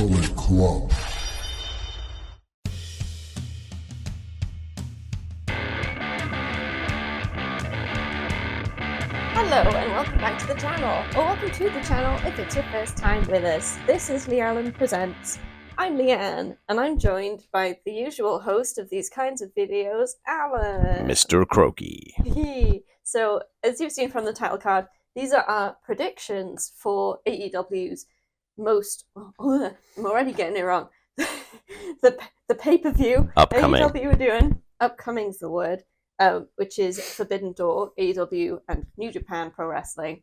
Bullet Club. Hello and welcome back to the channel, or welcome to the channel if it's your first time with us. This is Leanne Presents. I'm Leanne, and I'm joined by the usual host of these kinds of videos, Alan. Mr. Croaky. So, as you've seen from the title card, these are our predictions for AEW's most... I'm already getting it wrong. the pay-per-view Upcoming. AEW are doing. Upcoming's the word. Which is Forbidden Door, AEW, and New Japan Pro Wrestling.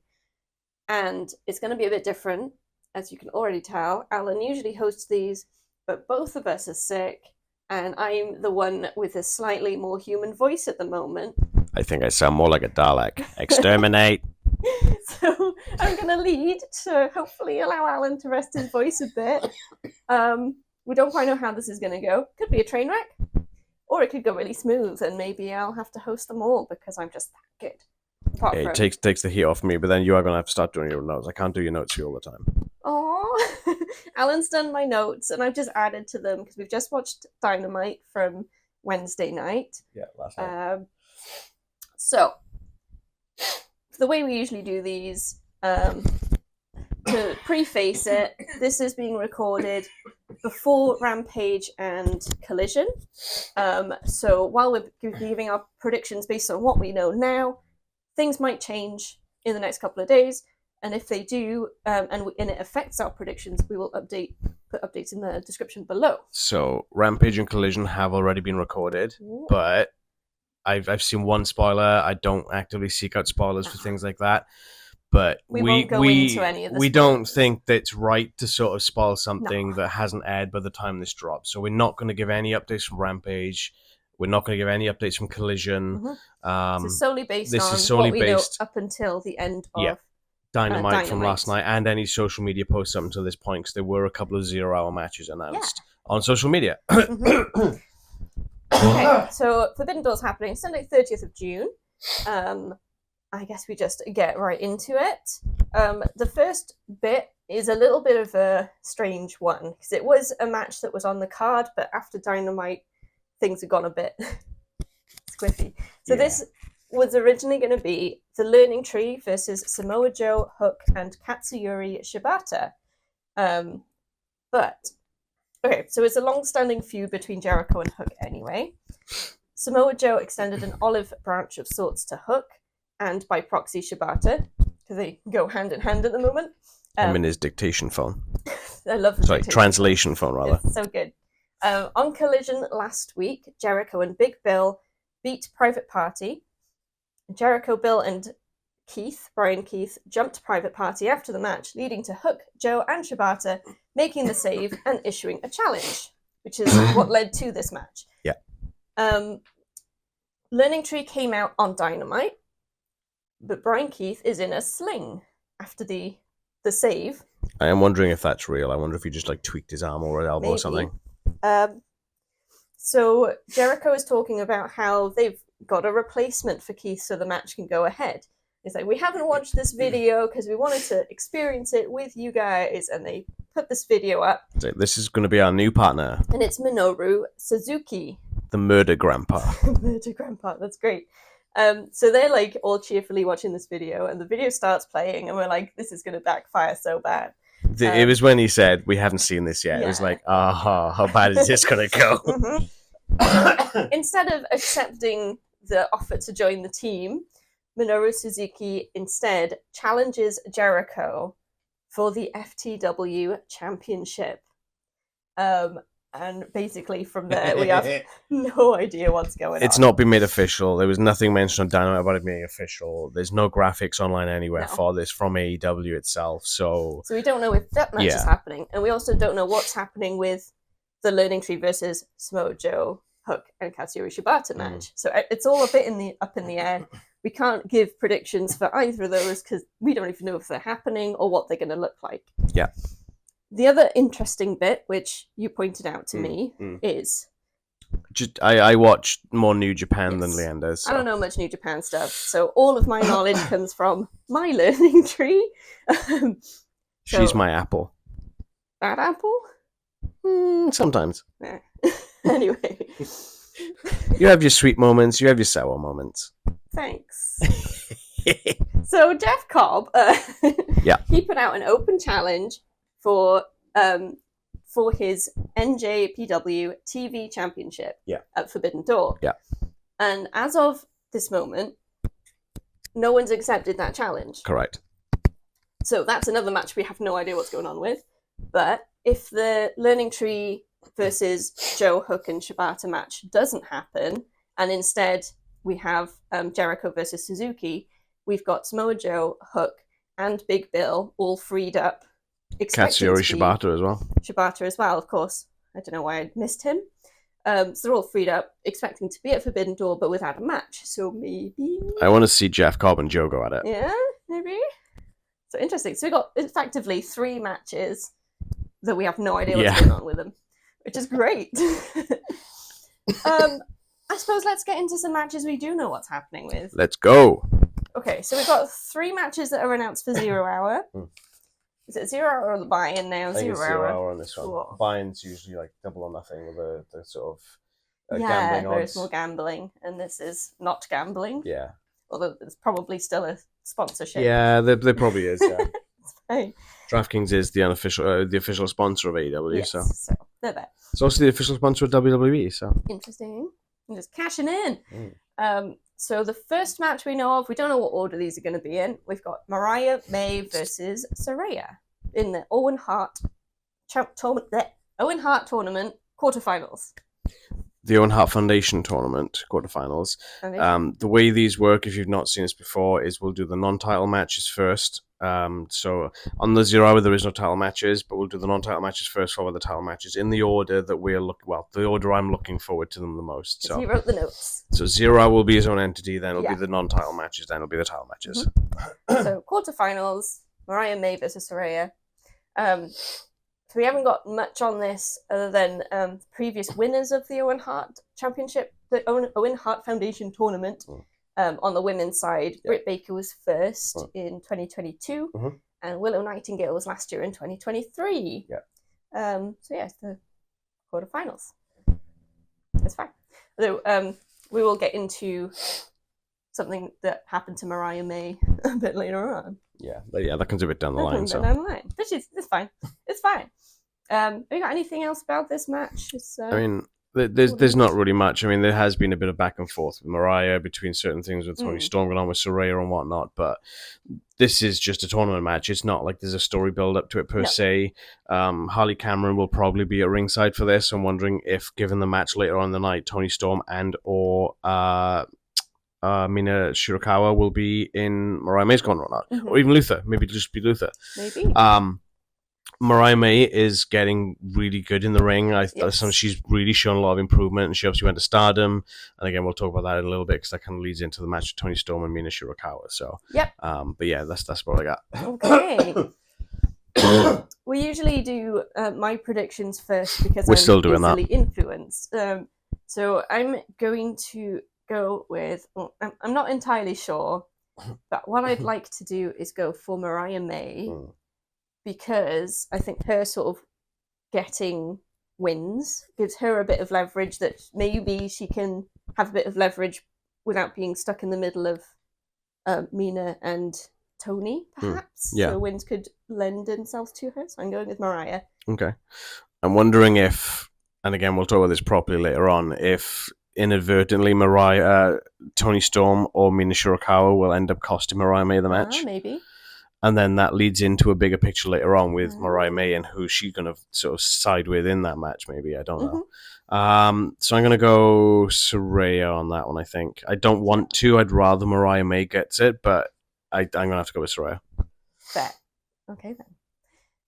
And it's going to be a bit different, as you can already tell. Alan usually hosts these, but both of us are sick, and I'm the one with a slightly more human voice at the moment. I think I sound more like a Dalek. Exterminate. So I'm going to lead to hopefully allow Alan to rest his voice a bit. We don't quite know how this is going to go. Could be a train wreck. Or it could go really smooth, and maybe I'll have to host them all because I'm just that good. It takes the heat off me, but then you are going to have to start doing your notes. I can't do your notes for you all the time. Aww. Alan's done my notes, and I've just added to them because we've just watched Dynamite from Wednesday night. Yeah, last night. So, the way we usually do these, to preface it, this is being recorded before Rampage and Collision. So while we're giving our predictions based on what we know now, things might change in the next couple of days. And if they do, and it affects our predictions, we will put updates in the description below. So Rampage and Collision have already been recorded, but I've seen one spoiler. I don't actively seek out spoilers for things like that. But we won't go into any of this. We don't think that it's right to sort of spoil something that hasn't aired by the time this drops. So we're not going to give any updates from Rampage. We're not going to give any updates from Collision. This is solely based on what we know up until the end of Dynamite from last night, and any social media posts up until this point, because there were a couple of 0-hour matches announced on social media. Okay, so Forbidden Door's happening Sunday, 30th of June. I guess we just get right into it. The first bit is a little bit of a strange one, because it was a match that was on the card, but after Dynamite, things had gone a bit squiffy. So this was originally going to be the Learning Tree versus Samoa Joe, Hook, and Katsuyuri Shibata. So it's a long-standing feud between Jericho and Hook anyway. Samoa Joe extended an olive branch of sorts to Hook, and by proxy Shibata, because they go hand in hand at the moment. I'm in his dictation phone. I love the translation phone, rather. It's so good. On Collision last week, Jericho and Big Bill beat Private Party. Jericho, Bill, and Brian Keith, jumped Private Party after the match, leading to Hook, Joe, and Shibata making the save and issuing a challenge, which is what led to this match. Yeah. Learning Tree came out on Dynamite, but Brian Keith is in a sling after the save. I am wondering if that's real. I wonder if he just tweaked his arm or elbow or something. So Jericho is talking about how they've got a replacement for Keith so the match can go ahead. It's like, we haven't watched this video because we wanted to experience it with you guys, and they put this video up. So this is going to be our new partner. And it's Minoru Suzuki. The murder grandpa. Murder grandpa, that's great. So they're all cheerfully watching this video, and the video starts playing, and we're like, this is going to backfire so bad. It was when he said, we haven't seen this yet. Yeah. It was like, how bad is this going to go? Instead of accepting the offer to join the team, Minoru Suzuki instead challenges Jericho for the FTW Championship. And basically from there, we have no idea what's going on. It's not been made official. There was nothing mentioned on Dynamite about it being official. There's no graphics online anywhere for this from AEW itself. So we don't know if that match is happening. And we also don't know what's happening with the Learning Tree versus Samoa Joe, Hook, and Katsuyuri Shibata match. So it's all a bit up in the air. We can't give predictions for either of those because we don't even know if they're happening or what they're going to look like. Yeah. The other interesting bit, which you pointed out to me, is... I watch more New Japan than Leanne does. So. I don't know much New Japan stuff, so all of my knowledge comes from my Learning Tree. She's my apple. That apple? Sometimes. Yeah. Anyway. You have your sweet moments, you have your sour moments. Thanks. So Jeff Cobb, he put out an open challenge for his NJPW TV Championship at Forbidden Door. Yeah. And as of this moment, no one's accepted that challenge. Correct. So that's another match we have no idea what's going on with. But if the Learning Tree versus Joe, Hook, and Shibata match doesn't happen, and instead we have Jericho versus Suzuki, we've got Samoa Joe, Hook, and Big Bill all freed up. Katsuyuri Shibata as well. Shibata as well, of course. I don't know why I missed him. So they're all freed up, expecting to be at Forbidden Door, but without a match. So maybe... I want to see Jeff Cobb and Joe go at it. Yeah, maybe. So interesting. So we got effectively 3 matches that we have no idea what's going on with them, which is great. I suppose let's get into some matches we do know what's happening with. Let's go. Okay, so we've got 3 matches that are announced for 0 Hour. Is it 0 Hour or the buy-in now? I think 0 it's Hour. 0 Hour on this one. Cool. Buy-in's usually like double or nothing with the sort of Yeah, gambling there's odds. more gambling, and this is not gambling. Yeah. Although there's probably still a sponsorship. Yeah, there probably is, yeah. Hey. DraftKings is the official sponsor of AEW, Yes, so they're there. it's also the official sponsor of WWE, so Interesting. I'm just cashing in. So the first match we know of, we don't know what order these are going to be in. We've got Mariah May versus Saraya in the Owen Hart tournament quarterfinals. the Owen Hart Foundation tournament quarterfinals. The way these work, if you've not seen this before, is we'll do the non-title matches first. So on the 0 Hour there is no title matches, but we'll do the non-title matches first, followed by the title matches in the order that the order I'm looking forward to them the most. So he wrote the notes. So 0 Hour will be his own entity, then it'll be the non-title matches, then it'll be the title matches. So quarterfinals, Mariah May versus Saraya. So we haven't got much on this other than previous winners of the Owen Hart Championship, the Owen Hart Foundation tournament. On the women's side, Britt Baker was first in 2022, and Willow Nightingale was last year in 2023. So it's the quarterfinals. That's fine. Although we will get into something that happened to Mariah May a bit later on. That comes a bit down the line. Which is it's fine. It's fine. Have you got anything else about this match? I mean, there's not really much. I mean, there has been a bit of back and forth with Mariah between certain things with Tony Storm going on with Saraya and whatnot, but this is just a tournament match. It's not like there's a story build up to it per se. Harley Cameron will probably be at ringside for this. I'm wondering if, given the match later on in the night, Tony Storm and or Mina Shirakawa will be in Mariah May's corner or not, or even Luther. Maybe it'll just be Luther. Maybe. Mariah May is getting really good in the ring. She's really shown a lot of improvement, and she obviously went to Stardom. And again, we'll talk about that in a little bit because that kind of leads into the match with Tony Storm and Mina Shirakawa. So, but yeah, that's what I got. Okay. We usually do my predictions first because we're I'm still doing easily that. Influenced. So I'm going to go with. Well, I'm not entirely sure, but what I'd like to do is go for Mariah May. Because I think her sort of getting wins gives her a bit of leverage that maybe she can have a bit of leverage without being stuck in the middle of Mina and Tony, perhaps. So wins could lend themselves to her. So I'm going with Mariah. Okay. I'm wondering if, and again, we'll talk about this properly later on, if inadvertently Tony Storm or Mina Shirakawa will end up costing Mariah May the match. Maybe. And then that leads into a bigger picture later on with Mariah May and who she's going to sort of side with in that match, maybe. I don't know. So I'm going to go Saraya on that one, I think. I don't want to. I'd rather Mariah May gets it, but I'm going to have to go with Saraya. Fair. Okay, then.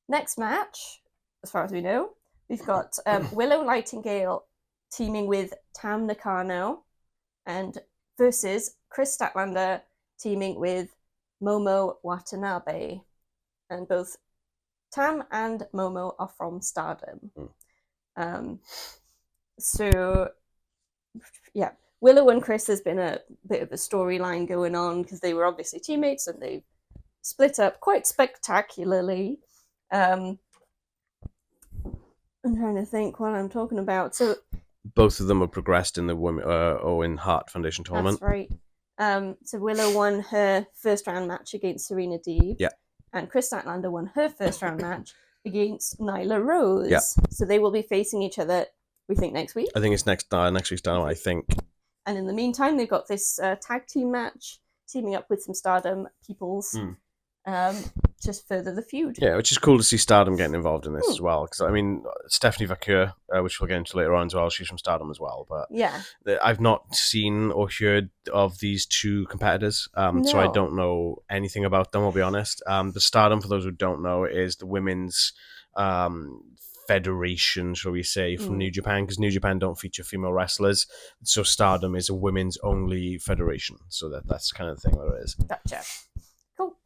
Next match, as far as we know, we've got Willow Nightingale teaming with Tam Nakano and versus Kris Statlander teaming with Momo Watanabe, and both Tam and Momo are from Stardom. Willow and Kris has been a bit of a storyline going on because they were obviously teammates and they split up quite spectacularly. I'm trying to think what I'm talking about. So Both of them have progressed in the women Owen Hart Foundation tournament. that's right. So Willow won her first round match against Serena Deeb. Yeah. And Kris Statlander won her first round match against Nyla Rose. Yeah. So they will be facing each other, we think, next week. I think it's next week's Dynamite, I think. And in the meantime, they've got this tag team match, teaming up with some Stardom peoples, just further the feud. Yeah, which is cool to see Stardom getting involved in this as well. Because, I mean, Stephanie Vaquer, which we'll get into later on as well, she's from Stardom as well. But yeah, I've not seen or heard of these two competitors, so I don't know anything about them, I'll be honest. The Stardom, for those who don't know, is the women's federation, shall we say, from New Japan, because New Japan don't feature female wrestlers. So Stardom is a women's only federation. So that's kind of the thing that it is. Gotcha. Cool.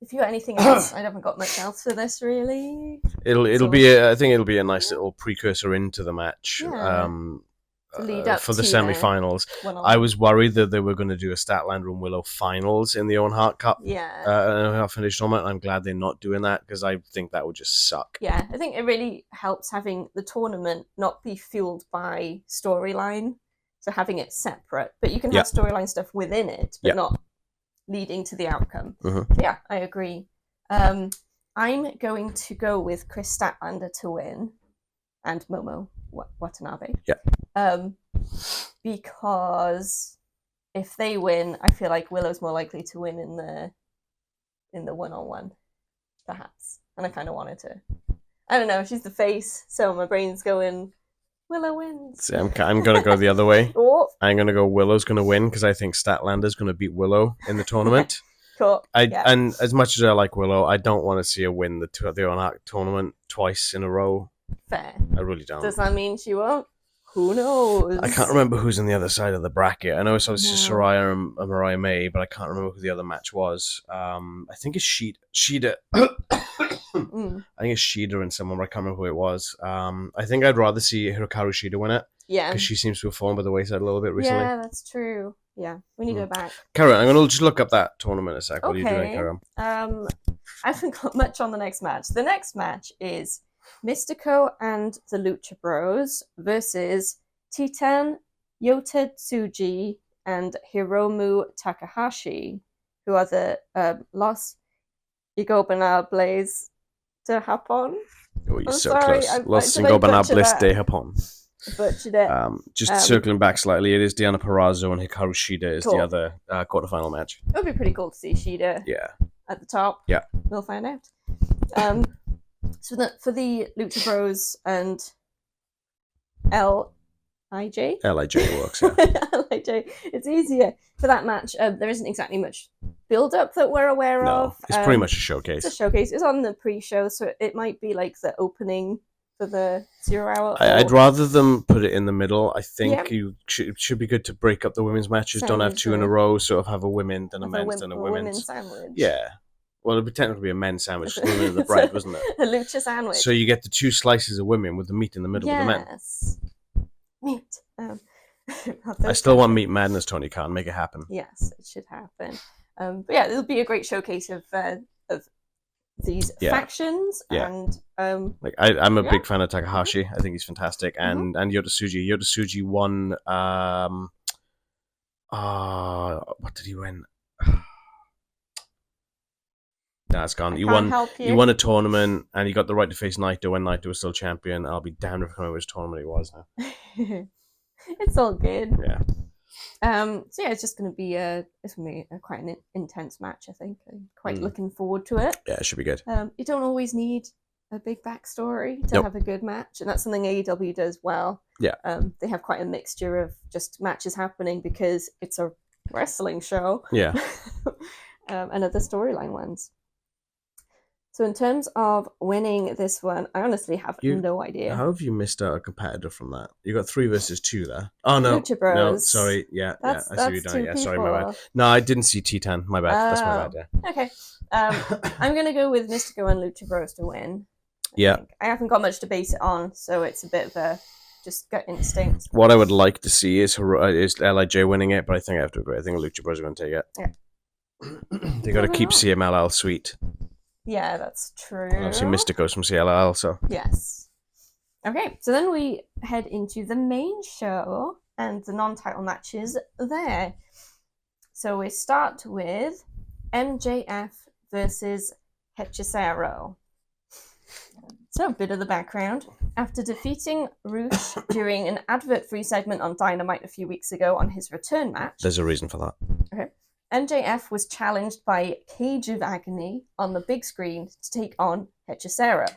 If you got anything else, I haven't got much else for this really. It'll be I think it'll be a nice little precursor into the match. Yeah. Lead up for the to semi-finals. I was worried that they were going to do a Statlander and Willow finals in the Owen Hart Cup. Yeah. Foundation tournament. I'm glad they're not doing that because I think that would just suck. Yeah, I think it really helps having the tournament not be fueled by storyline, so having it separate. But you can have storyline stuff within it, but not leading to the outcome. Yeah, I agree. I'm going to go with Kris Statlander to win and Momo Watanabe. Yeah. Because if they win, I feel like Willow's more likely to win in the one-on-one, perhaps. And I kind of wanted to. I don't know. She's the face, so my brain's going. Willow wins. See, I'm going to go the other way. Oh. I'm going to go Willow's going to win because I think Statlander's going to beat Willow in the tournament. Cool. And as much as I like Willow, I don't want to see her win the Owen Hart tournament twice in a row. Fair. I really don't. Does that mean she won't? Who knows? I can't remember who's on the other side of the bracket. I know it's obviously Saraya and Mariah May, but I can't remember who the other match was. I think it's Shida. I think it's Shida and someone, but I can't remember who it was. I think I'd rather see Hikaru Shida win it. Yeah. Because she seems to have fallen by the wayside a little bit recently. Yeah, that's true. Yeah, we need her back. Karen, I'm going to just look up that tournament a sec. What are you doing, Karen? I haven't got much on the next match. The next match is Mistico and the Lucha Bros versus Titan, Yota Tsuji, and Hiromu Takahashi, who are the Los Ingobernables de Japón. Oh, you're so close. Los Ingobernables de Japón. Butchered it. Just circling back slightly, it is Diana Perrazzo and Hikaru Shida is the other quarterfinal match. It would be pretty cool to see Shida at the top. Yeah. We'll find out. So for the Lucha Bros and LIJ? LIJ works, yeah. LIJ. It's easier. For that match, there isn't exactly much build-up that we're aware of. It's pretty much a showcase. It's a showcase. It's on the pre-show, so it might be like the opening for the 0 hour. I'd rather them put it in the middle. I think it should be good to break up the women's matches. Don't have two in a row, sort of have a women, then a men's, then a women's. Sandwich. Yeah. Well, it would technically be a men's sandwich, the women of the bread, wasn't it? A lucha sandwich. So you get the two slices of women with the meat in the middle of the men. Yes. Meat. I still want Meat Madness, Tony Khan. Make it happen. Yes, it should happen. But yeah, it'll be a great showcase of these factions. Yeah. And I'm a big fan of Takahashi. I think he's fantastic. And Yota Tsuji. Yota Tsuji won. What did he win? That's gone. He won a tournament, and he got the right to face Naito when Naito was still champion. I'll be damned if I remember which tournament he was now. It's all good. Yeah. So yeah, it's just going to be quite an intense match. I think. I'm quite looking forward to it. Yeah, it should be good. You don't always need a big backstory to have a good match, and that's something AEW does well. Yeah. They have quite a mixture of just matches happening because it's a wrestling show. Yeah. And other storyline ones. So in terms of winning this one, I honestly have no idea. How have you missed out a competitor from that? You got 3 versus 2 there. Oh no, Lucha Bros. No, sorry. Yeah, I see what you're doing. Yeah, sorry, my bad. No, I didn't see Titan. My bad. That's my bad. Yeah. Okay. I'm gonna go with Mistico and Lucha Bros to win. I haven't got much to base it on, so it's a bit of a just gut instinct. What I would like to see is LIJ winning it, but I think I have to agree. I think Lucha Bros are going to take it. Yeah. They got to keep CMLL sweet. Yeah, that's true. And obviously Mystico's from CLL, so. Yes. Okay, so then we head into the main show and the non-title matches there. So we start with MJF versus Hechicero. So, a bit of the background. After defeating Rush during an advert-free segment on Dynamite a few weeks ago on his return match... There's a reason for that. Okay. MJF was challenged by Cage of Agony on the big screen to take on Hechicero.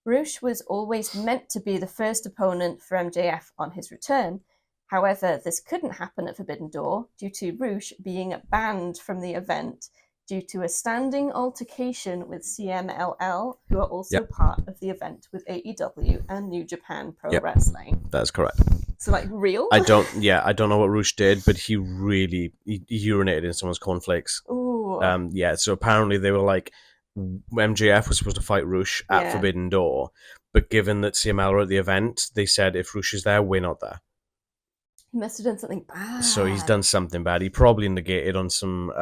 Rush was always meant to be the first opponent for MJF on his return. However, this couldn't happen at Forbidden Door due to Rush being banned from the event due to a standing altercation with CMLL, who are also part of the event with AEW and New Japan Pro Wrestling. That's correct. So, like, real? I don't know what Rush did, but he urinated in someone's cornflakes. Ooh. So apparently they were like, MJF was supposed to fight Rush at Forbidden Door, but given that CML are at the event, they said if Rush is there, we're not there. He must have done something bad. So he's done something bad. He probably negated on some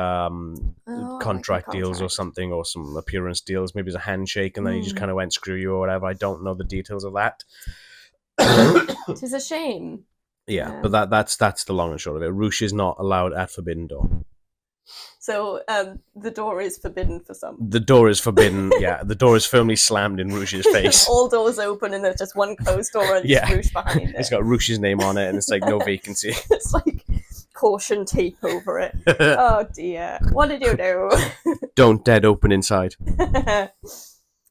contract deals or something, or some appearance deals. Maybe it was a handshake, and then he just kind of went, screw you, or whatever. I don't know the details of that. It is a shame. Yeah, but that's the long and short of it. Rush is not allowed at Forbidden Door. So the door is forbidden for some. The door is forbidden. Yeah, the door is firmly slammed in Rush's face. All doors open and there's just one closed door and Rush behind it. It's got Rush's name on it and it's like no vacancy. It's like caution tape over it. Oh dear. What did you do? Don't dead open inside.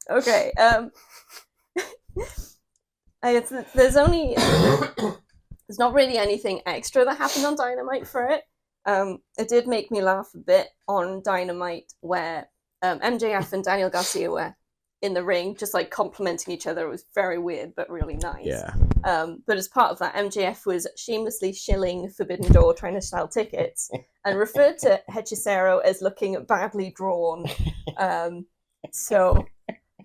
Okay. There's not really anything extra that happened on Dynamite for it. It did make me laugh a bit on Dynamite where MJF and Daniel Garcia were in the ring, just like complimenting each other. It was very weird, but really nice. Yeah. But as part of that, MJF was shamelessly shilling Forbidden Door, trying to sell tickets, and referred to Hechicero as looking badly drawn. So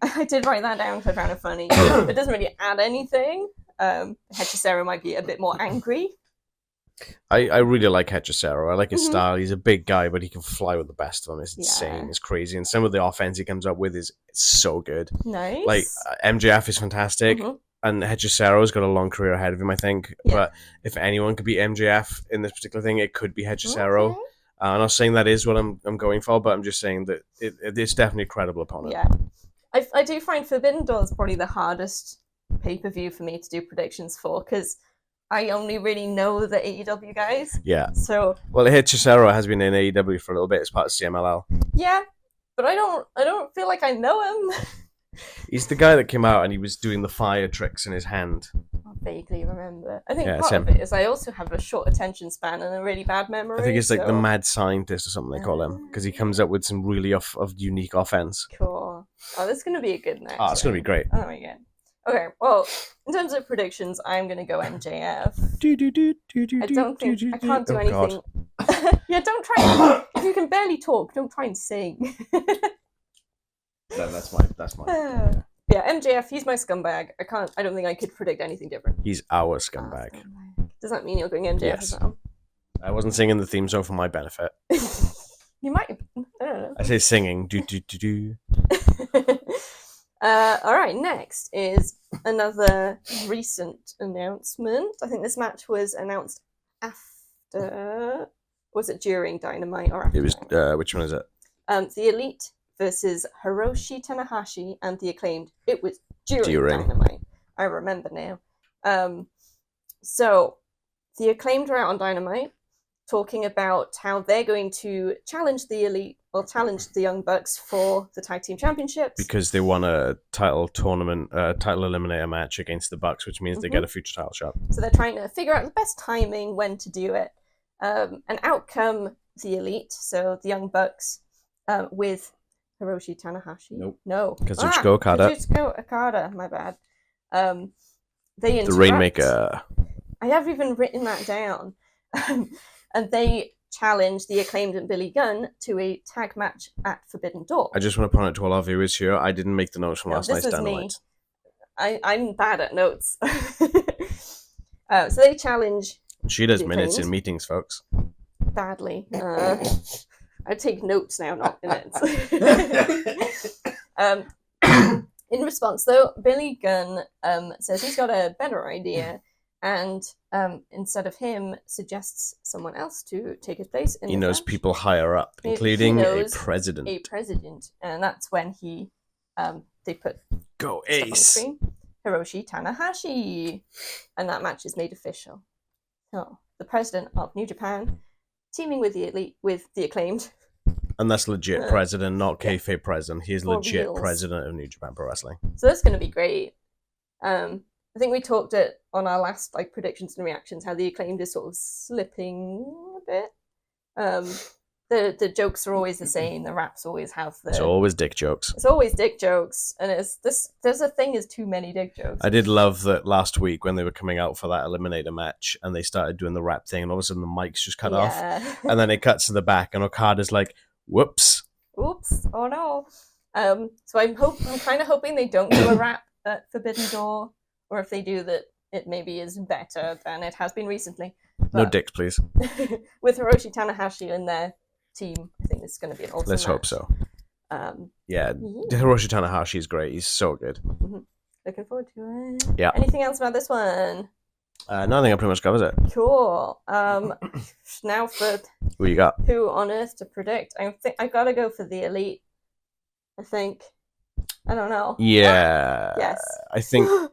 I did write that down because I found it funny. It doesn't really add anything. Hechicero might be a bit more angry. I really like Hechicero. I like his style. He's a big guy, but he can fly with the best of them. It's insane. It's crazy. And some of the offense he comes up with is so good. Nice. Like, MJF is fantastic. And Hechicero's got a long career ahead of him, I think. Yeah. But if anyone could beat MJF in this particular thing, it could be Hechicero. Okay. I'm not saying that is what I'm going for, but I'm just saying that it's definitely a credible opponent. Yeah. I do find Forbidden Door is probably the hardest pay-per-view for me to do predictions for, because I only really know the AEW guys. Yeah. So well, Hechicero has been in AEW for a little bit as part of CMLL. Yeah, but I don't feel like I know him. He's the guy that came out and he was doing the fire tricks in his hand. I vaguely remember. I think part of it is I also have a short attention span and a really bad memory. I think it's like the mad scientist or something they call him, because he comes up with some really of unique offense. Cool. Oh, this is going to be a good match. Oh, it's going to be great. Oh my god. Okay, well, in terms of predictions, I'm going to go MJF. I can't do anything. Yeah, don't try. If you can barely talk, don't try and sing. No, that's mine. Yeah, MJF, he's my scumbag. I don't think I could predict anything different. He's our scumbag. Does that mean you're going MJF as well? I wasn't singing the theme song for my benefit. You might. I don't know. I say singing. Do. All right, next is another recent announcement. I think this match was announced after... Was it during Dynamite or after? It was... which one is it? The Elite versus Hiroshi Tanahashi and The Acclaimed. It was during Dynamite. I remember now. So, The Acclaimed are out on Dynamite talking about how they're going to challenge the Elite or challenge the Young Bucks for the Tag Team Championships. Because they won a title tournament, title eliminator match against the Bucks, which means they get a future title shot. So they're trying to figure out the best timing, when to do it. And out come the Elite, so the Young Bucks, with Hiroshi Tanahashi. Nope. No. Kazuchika Okada. Kazuchika Okada, my bad. They interact. The Rainmaker. I have even written that down. And they challenge the Acclaimed and Billy Gunn to a tag match at Forbidden Door. I just want to point out to all our viewers here, I didn't make the notes from last night's Dynamite. I'm bad at notes. So they challenge... She does minutes in meetings, folks. Badly. I take notes now, not minutes. In response, though, Billy Gunn says he's got a better idea, and instead of him, suggests someone else to take his place. He knows people higher up, including a president. And that's when they put Go Ace on the screen. Hiroshi Tanahashi, and that match is made official. So the president of New Japan, teaming with the Elite, with the Acclaimed. And that's legit president, not kayfabe president. He is legit reals. President of New Japan Pro Wrestling. So that's going to be great. I think we talked on our last predictions and reactions how the Acclaimed is sort of slipping a bit. The jokes are always the same. The raps always have It's always dick jokes. It's always dick jokes, and there's a thing is too many dick jokes. I did love that last week when they were coming out for that Eliminator match, and they started doing the rap thing, and all of a sudden the mics just cut off, and then it cuts to the back, and Okada's like, "Whoops! Oops! Oh no!" So I'm kind of hoping they don't do a rap at Forbidden Door, or if they do, that it maybe is better than it has been recently. But no dicks, please. With Hiroshi Tanahashi in their team, I think it's going to be an awesome Let's match. hope so. Hiroshi Tanahashi is great. He's so good. Mm-hmm. Looking forward to it. Yeah. Anything else about this one? No, I think that pretty much covers it. Cool. Now for Who you got? Who on earth to predict? I think I gotta go for the Elite. I think. I don't know. Yeah. Yes. I think. Did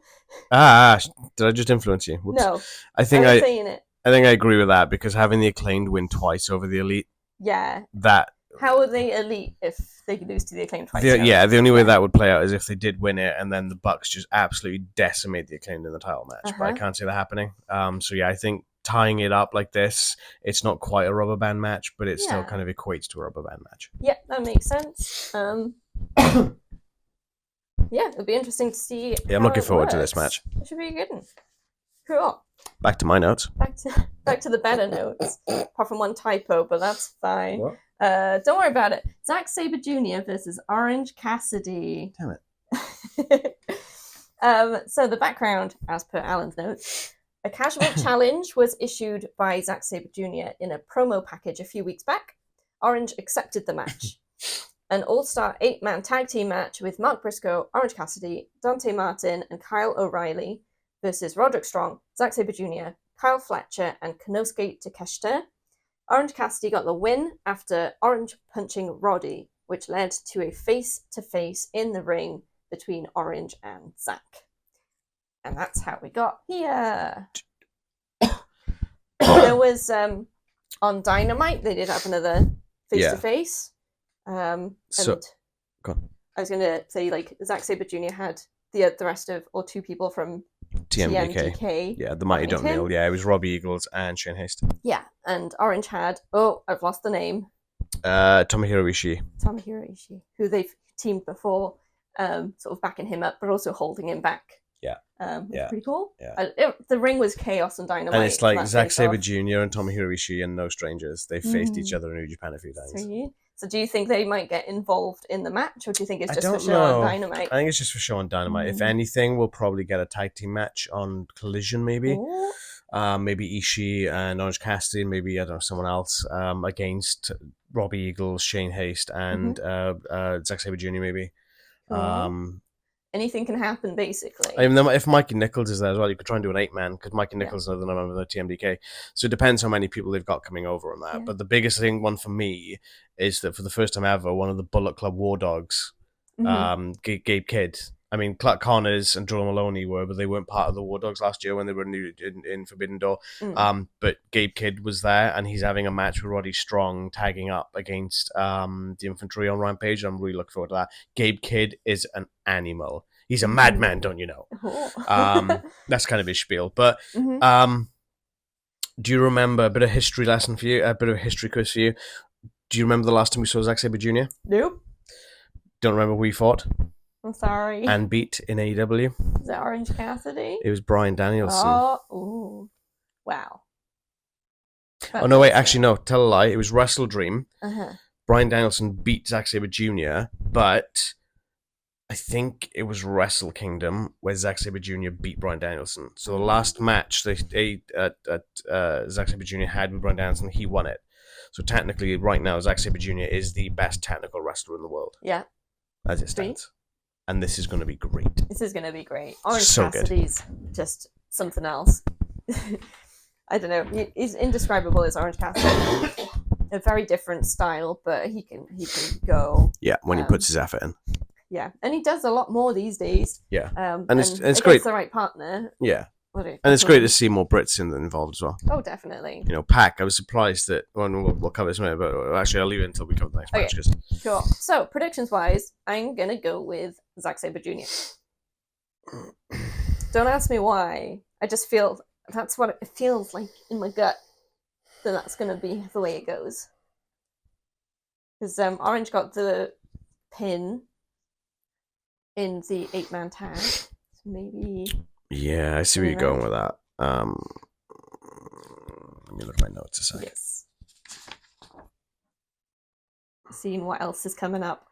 I just influence you? Whoops. No. I think I'm saying it. I think I agree with that, because having the Acclaimed win twice over the Elite. Yeah. That. How are they Elite if they lose to the Acclaimed twice? The only way that would play out is if they did win it, and then the Bucks just absolutely decimate the Acclaimed in the title match. But I can't see that happening. So yeah, I think tying it up like this, it's not quite a rubber band match, but it still kind of equates to a rubber band match. Yeah, that makes sense. Yeah, it'll be interesting to see. Yeah, I'm looking forward to this match. It should be a good one. Cool. Back to my notes. Back to the better notes. Apart from one typo, but that's fine. What? Don't worry about it. Zack Sabre Jr. versus Orange Cassidy. Damn it. So the background, as per Alan's notes, a casual challenge was issued by Zack Sabre Jr. in a promo package a few weeks back. Orange accepted the match. An all-star 8-man tag team match with Mark Briscoe, Orange Cassidy, Dante Martin, and Kyle O'Reilly versus Roderick Strong, Zack Sabre Jr., Kyle Fletcher, and Konosuke Takeshita. Orange Cassidy got the win after Orange punching Roddy, which led to a face-to-face in the ring between Orange and Zack. And that's how we got here. There was, on Dynamite, they did have another face-to-face. And go on. I was going to say, Zack Sabre Jr. had the rest of, or two people from TMDK. Yeah, the Mighty Don't Kneel. Yeah, it was Robbie Eagles and Shane Haste. Yeah, and Orange had, I've lost the name. Tomohiro Ishii, who they've teamed before, sort of backing him up, but also holding him back. Yeah. Pretty cool. Yeah. The ring was chaos and Dynamite. And it's like Zack Sabre Jr. and Tomohiro Ishii and no strangers. They've faced each other in New Japan a few times. So do you think they might get involved in the match, or do you think it's just for show on Dynamite? I think it's just for show on Dynamite. If anything, we'll probably get a tag team match on Collision, maybe. Maybe Ishii and Orange Cassidy, and maybe, I don't know, someone else against Robbie Eagles, Shane Haste, and Zack Sabre Jr., maybe. Anything can happen, basically. I mean, if Mikey Nichols is there as well, you could try and do an 8-man, because Mikey Nichols is another member of the TMDK. So it depends how many people they've got coming over on that. Yeah. But the biggest one for me is that for the first time ever, one of the Bullet Club War Dogs, Gabe Kidd. I mean, Clark Connors and Joel Maloney were, but they weren't part of the War Dogs last year when they were in Forbidden Door. But Gabe Kidd was there, and he's having a match with Roddy Strong, tagging up against the Infantry on Rampage. I'm really looking forward to that. Gabe Kidd is an animal. He's a madman, don't you know? That's kind of his spiel. But do you remember a bit of history lesson for you? A bit of a history quiz for you? Do you remember the last time we saw Zack Sabre Jr.? Nope. Don't remember who we fought? I'm sorry. And beat in AEW. Is that Orange Cassidy? It was Bryan Danielson. Oh, wow. Oh, no, wait, actually, no, tell a lie. It was Wrestle Dream. Bryan Danielson beat Zack Sabre Jr., but I think it was Wrestle Kingdom where Zack Sabre Jr. beat Bryan Danielson. So the last match Zack Sabre Jr. had with Bryan Danielson, he won it. So technically, right now, Zack Sabre Jr. is the best technical wrestler in the world. Yeah. As it stands. and this is going to be great. This is going to be great. Orange So Cassidy's just something else. I don't know. He's indescribable as Orange Cassidy. A very different style, but he can go. Yeah, when he puts his effort in. Yeah, and he does a lot more these days. Yeah, and it's great. The right partner. Yeah, and it's great to see more Brits involved as well. Oh, definitely. You know, Pac. I was surprised that. Well, we'll cover this later, but actually, I'll leave it until we cover the next match. Sure. So, predictions-wise, I'm gonna go with Zack Sabre Jr. Don't ask me why. I just feel that's what it feels like in my gut. That's gonna be the way it goes. Because Orange got the pin in the 8-man tag. So maybe. Yeah, I see where you're going with that. Let me look at my notes a second. Yes. Seeing what else is coming up.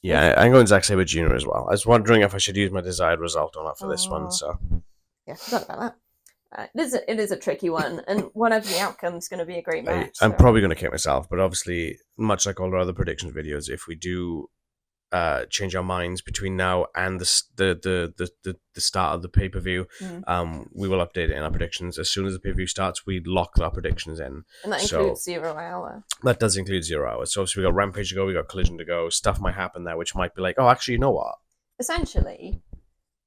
Yeah, I'm going Zack Sabre Jr. as well. I was wondering if I should use my desired result or not for this one. So yeah, forgot about that. It is a tricky one, and whatever the outcome is going to be a great match. I'm probably going to kick myself, but obviously, much like all our other predictions videos, if we do change our minds between now and the start of the pay-per-view, we will update it in our predictions. As soon as the pay-per-view starts, we lock our predictions in. And that includes 0 hour. That does include 0 hours. So obviously we got Rampage to go, we got Collision to go. Stuff might happen there, which might be like, oh, actually, you know what? Essentially,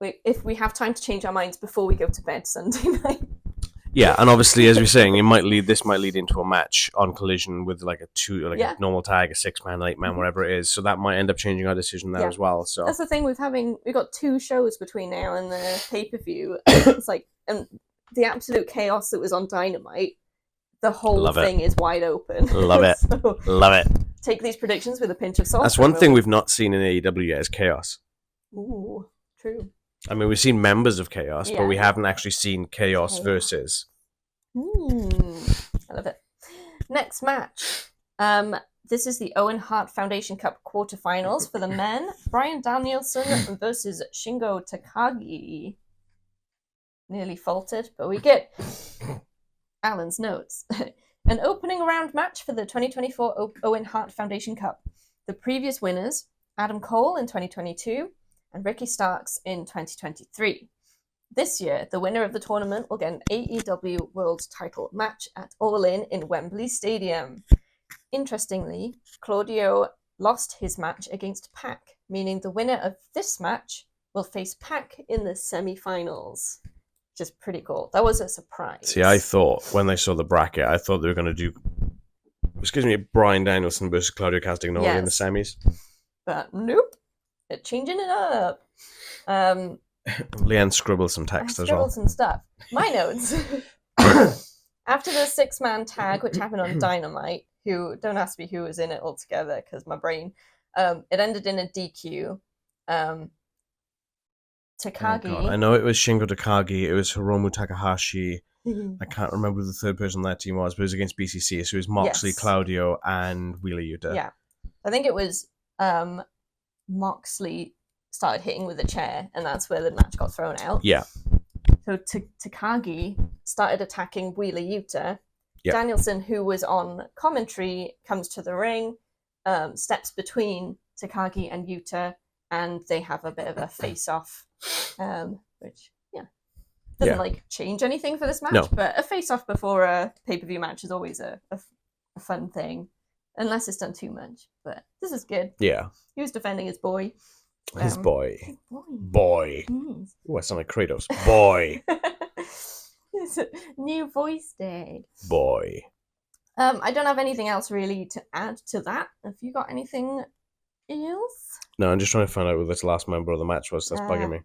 if we have time to change our minds before we go to bed Sunday night. Yeah, and obviously, as we're saying, this might lead into a match on Collision with like a normal tag, a 6-man, 8-man, whatever it is. So that might end up changing our decision there as well. So that's the thing we've got 2 shows between now and the pay-per-view. It's like, and the absolute chaos that was on Dynamite, the whole thing is wide open. Love it. So love it. Take these predictions with a pinch of salt. That's one thing we've not seen in AEW yet is chaos. Ooh, true. I mean, we've seen members of Chaos, but we haven't actually seen Chaos versus. I love it. Next match. This is the Owen Hart Foundation Cup quarterfinals for the men. Bryan Danielson versus Shingo Takagi. Nearly faltered, but we get Alan's notes. An opening round match for the 2024 Owen Hart Foundation Cup. The previous winners, Adam Cole in 2022 and Ricky Starks in 2023. This year, the winner of the tournament will get an AEW World Title match at All In Wembley Stadium. Interestingly, Claudio lost his match against Pac, meaning the winner of this match will face Pac in the semi-finals. Which is pretty cool. That was a surprise. See, I thought when they saw the bracket, I thought they were going to do, Bryan Danielson versus Claudio Castagnoli in the semis. But nope. They're changing it up. Leanne scribbled some text as well. Scribbled some stuff. My notes. After the 6-man tag, which happened on Dynamite, don't ask me who was in it altogether, because my brain, it ended in a DQ. Takagi. Oh, I know it was Shingo Takagi, it was Hiromu Takahashi. I can't remember who the third person on that team was, but it was against BCC, so it was Moxley, Claudio, and Wheeler Yuta. Yeah. I think it was Moxley started hitting with a chair, and that's where the match got thrown out. Yeah. So Takagi started attacking Wheeler Yuta. Yep. Danielson, who was on commentary, comes to the ring, steps between Takagi and Yuta, and they have a bit of a face-off, which, doesn't change anything for this match, but a face-off before a pay-per-view match is always a fun thing, unless it's done too much. But this is good. Yeah. He was defending his boy. His boy. Boy. Mm. Oh, I sound like Kratos. Boy. New voice, Dad. Boy. I don't have anything else really to add to that. Have you got anything else? No, I'm just trying to find out who this last member of the match was. That's bugging me.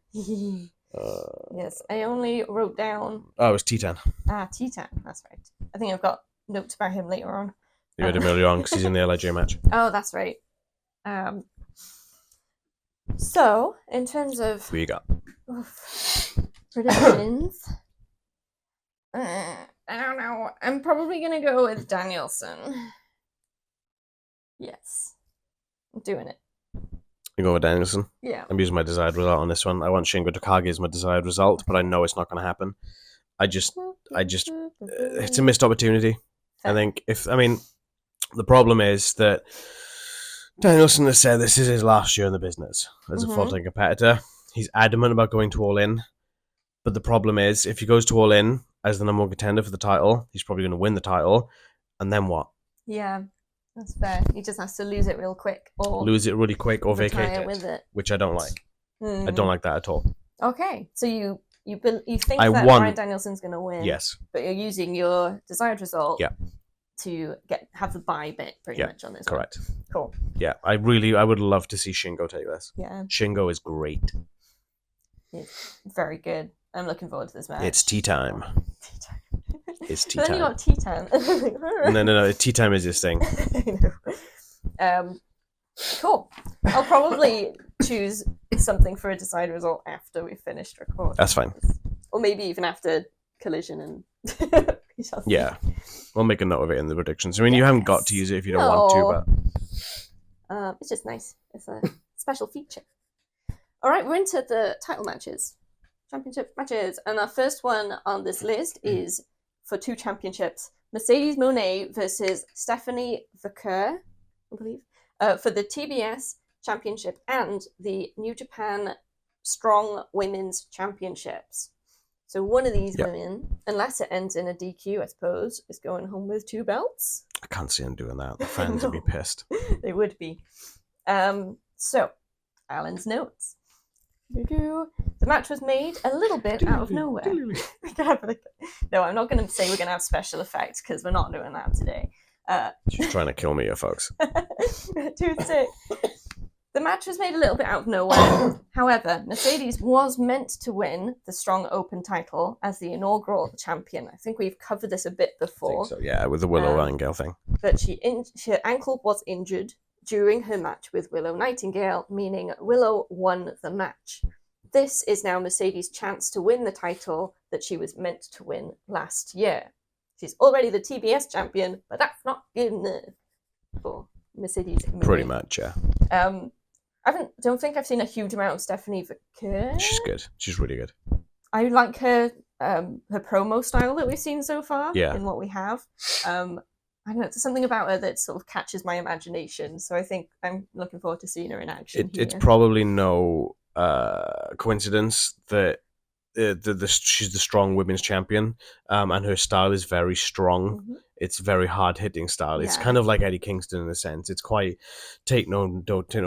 Yes, I only wrote down... Oh, it was Titan. Titan. That's right. I think I've got notes about him later on. You heard him earlier on because he's in the LIJ match. Oh, that's right. So, in terms of... Who you got? Predictions... I don't know. I'm probably going to go with Danielson. Yes. I'm doing it. You go with Danielson? Yeah. I'm using my desired result on this one. I want Shingo Takagi as my desired result, but I know it's not going to happen. It's a missed opportunity. I think the problem is that Danielson has said this is his last year in the business as a Mhm. full-time competitor. He's adamant about going to All In, but the problem is, if he goes to All In as the number one contender for the title, he's probably going to win the title, and then what? Yeah, that's fair. He just has to lose it real quick, or Lose it really quick, or retire vacate with it. which I don't like. Mhm. I don't like that at all. Okay, so you think I that want- Bryan Danielson's going to win, Yes. but you're using your desired result Yeah. to have the buy bit pretty Yeah, much on this Correct. one. Cool. Yeah, I would love to see Shingo take this. Yeah, Shingo is great. it's very good. I'm looking forward to this match. It's tea time. Tea time. It's tea But then you time. got tea time. No. Tea time is his thing. I know. Cool. I'll probably choose something for a decided result after we've finished recording. That's fine. Or maybe even after Collision and we shall see. Yeah. We'll make a note of it in the predictions. I mean, you haven't got to use it if you don't want to, but... It's just nice. It's a special feature. All right, we're into the title matches. Championship matches. And our first one on this list is for 2 championships. Mercedes Mone versus Stephanie Vaquer, I believe, for the TBS Championship and the New Japan Strong Women's Championships. So one of these women, unless it ends in a DQ, I suppose, is going home with 2 belts. I can't see him doing that. The fans would be pissed. They would be. So, Alan's notes. The match was made a little bit out of nowhere. No, I'm not going to say we're going to have special effects because we're not doing that today. She's trying to kill me, you folks. Too sick. The match was made a little bit out of nowhere. However, Mercedes was meant to win the Strong Open title as the inaugural champion. I think we've covered this a bit before. So, yeah, with the Willow Nightingale thing. But her ankle was injured during her match with Willow Nightingale, meaning Willow won the match. This is now Mercedes' chance to win the title that she was meant to win last year. She's already the TBS champion, but that's not good enough for Mercedes. Pretty much, yeah. Don't think I've seen a huge amount of Stephanie Vaquer. She's good. She's really good. I like her promo style that we've seen so far. Yeah. In what we have. I don't know. There's something about her that sort of catches my imagination. So I think I'm looking forward to seeing her in action. It's probably no coincidence that she's the strong women's champion, and her style is very strong. Mm-hmm. It's very hard hitting style. It's kind of like Eddie Kingston in a sense. It's quite take no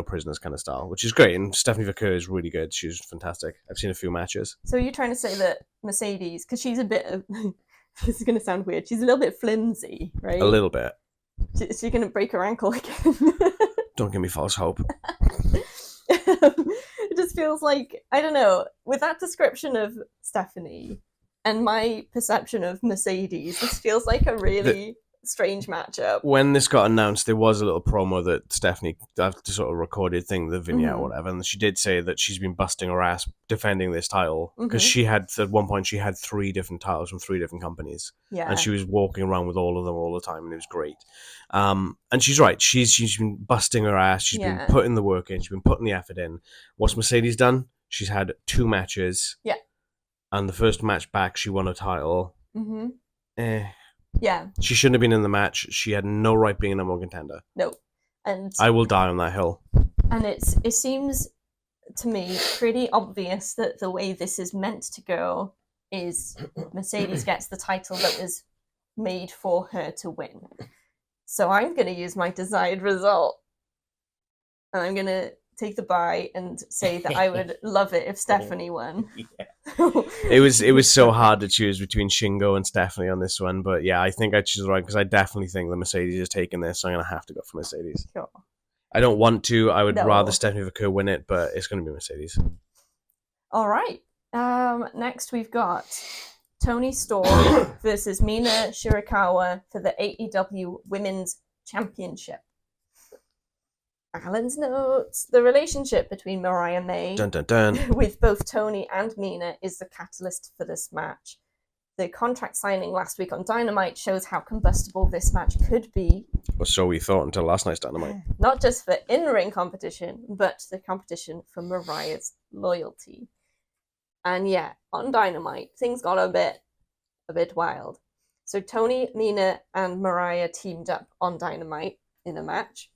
prisoners kind of style, which is great. And Stephanie Vaquer is really good. She's fantastic. I've seen a few matches. So you're trying to say that Mercedes, because she's a bit of this is going to sound weird. She's a little bit flimsy, right? A little bit. Is she going to break her ankle again? Don't give me false hope. It just feels like, I don't know, with that description of Stephanie and my perception of Mercedes, this feels like a really strange matchup. When this got announced, there was a little promo that Stephanie sort of recorded the vignette or whatever, and she did say that she's been busting her ass defending this title because she had, at one point, she had 3 different titles from 3 different companies. Yeah. And she was walking around with all of them all the time, and it was great. And she's right. She's been busting her ass. She's been putting the work in. She's been putting the effort in. What's Mercedes done? She's had 2 matches. Yeah. And the first match back, she won a title. Yeah. She shouldn't have been in the match. She had no right being a number 1 contender. No. And I will die on that hill. And it seems to me pretty obvious that the way this is meant to go is Mercedes gets the title that was made for her to win. So I'm going to use my desired result. And I'm going to take the bye and say that I would love it if Stephanie won. It was so hard to choose between Shingo and Stephanie on this one, but yeah, I think I choose right because I definitely think that Mercedes is taking this, so I'm going to have to go for Mercedes. Sure. I don't want to. I would rather Stephanie Vaquer win it, but it's going to be Mercedes. All right. Next we've got Toni Storm versus Mina Shirakawa for the AEW Women's Championship. Alan's notes. The relationship between Mariah May with both Toni and Mina is the catalyst for this match. The contract signing last week on Dynamite shows how combustible this match could be. Or so we thought until last night's Dynamite. Not just for in-ring competition, but the competition for Mariah's loyalty. And yeah, on Dynamite, things got a bit wild. So Toni, Mina, and Mariah teamed up on Dynamite in a match.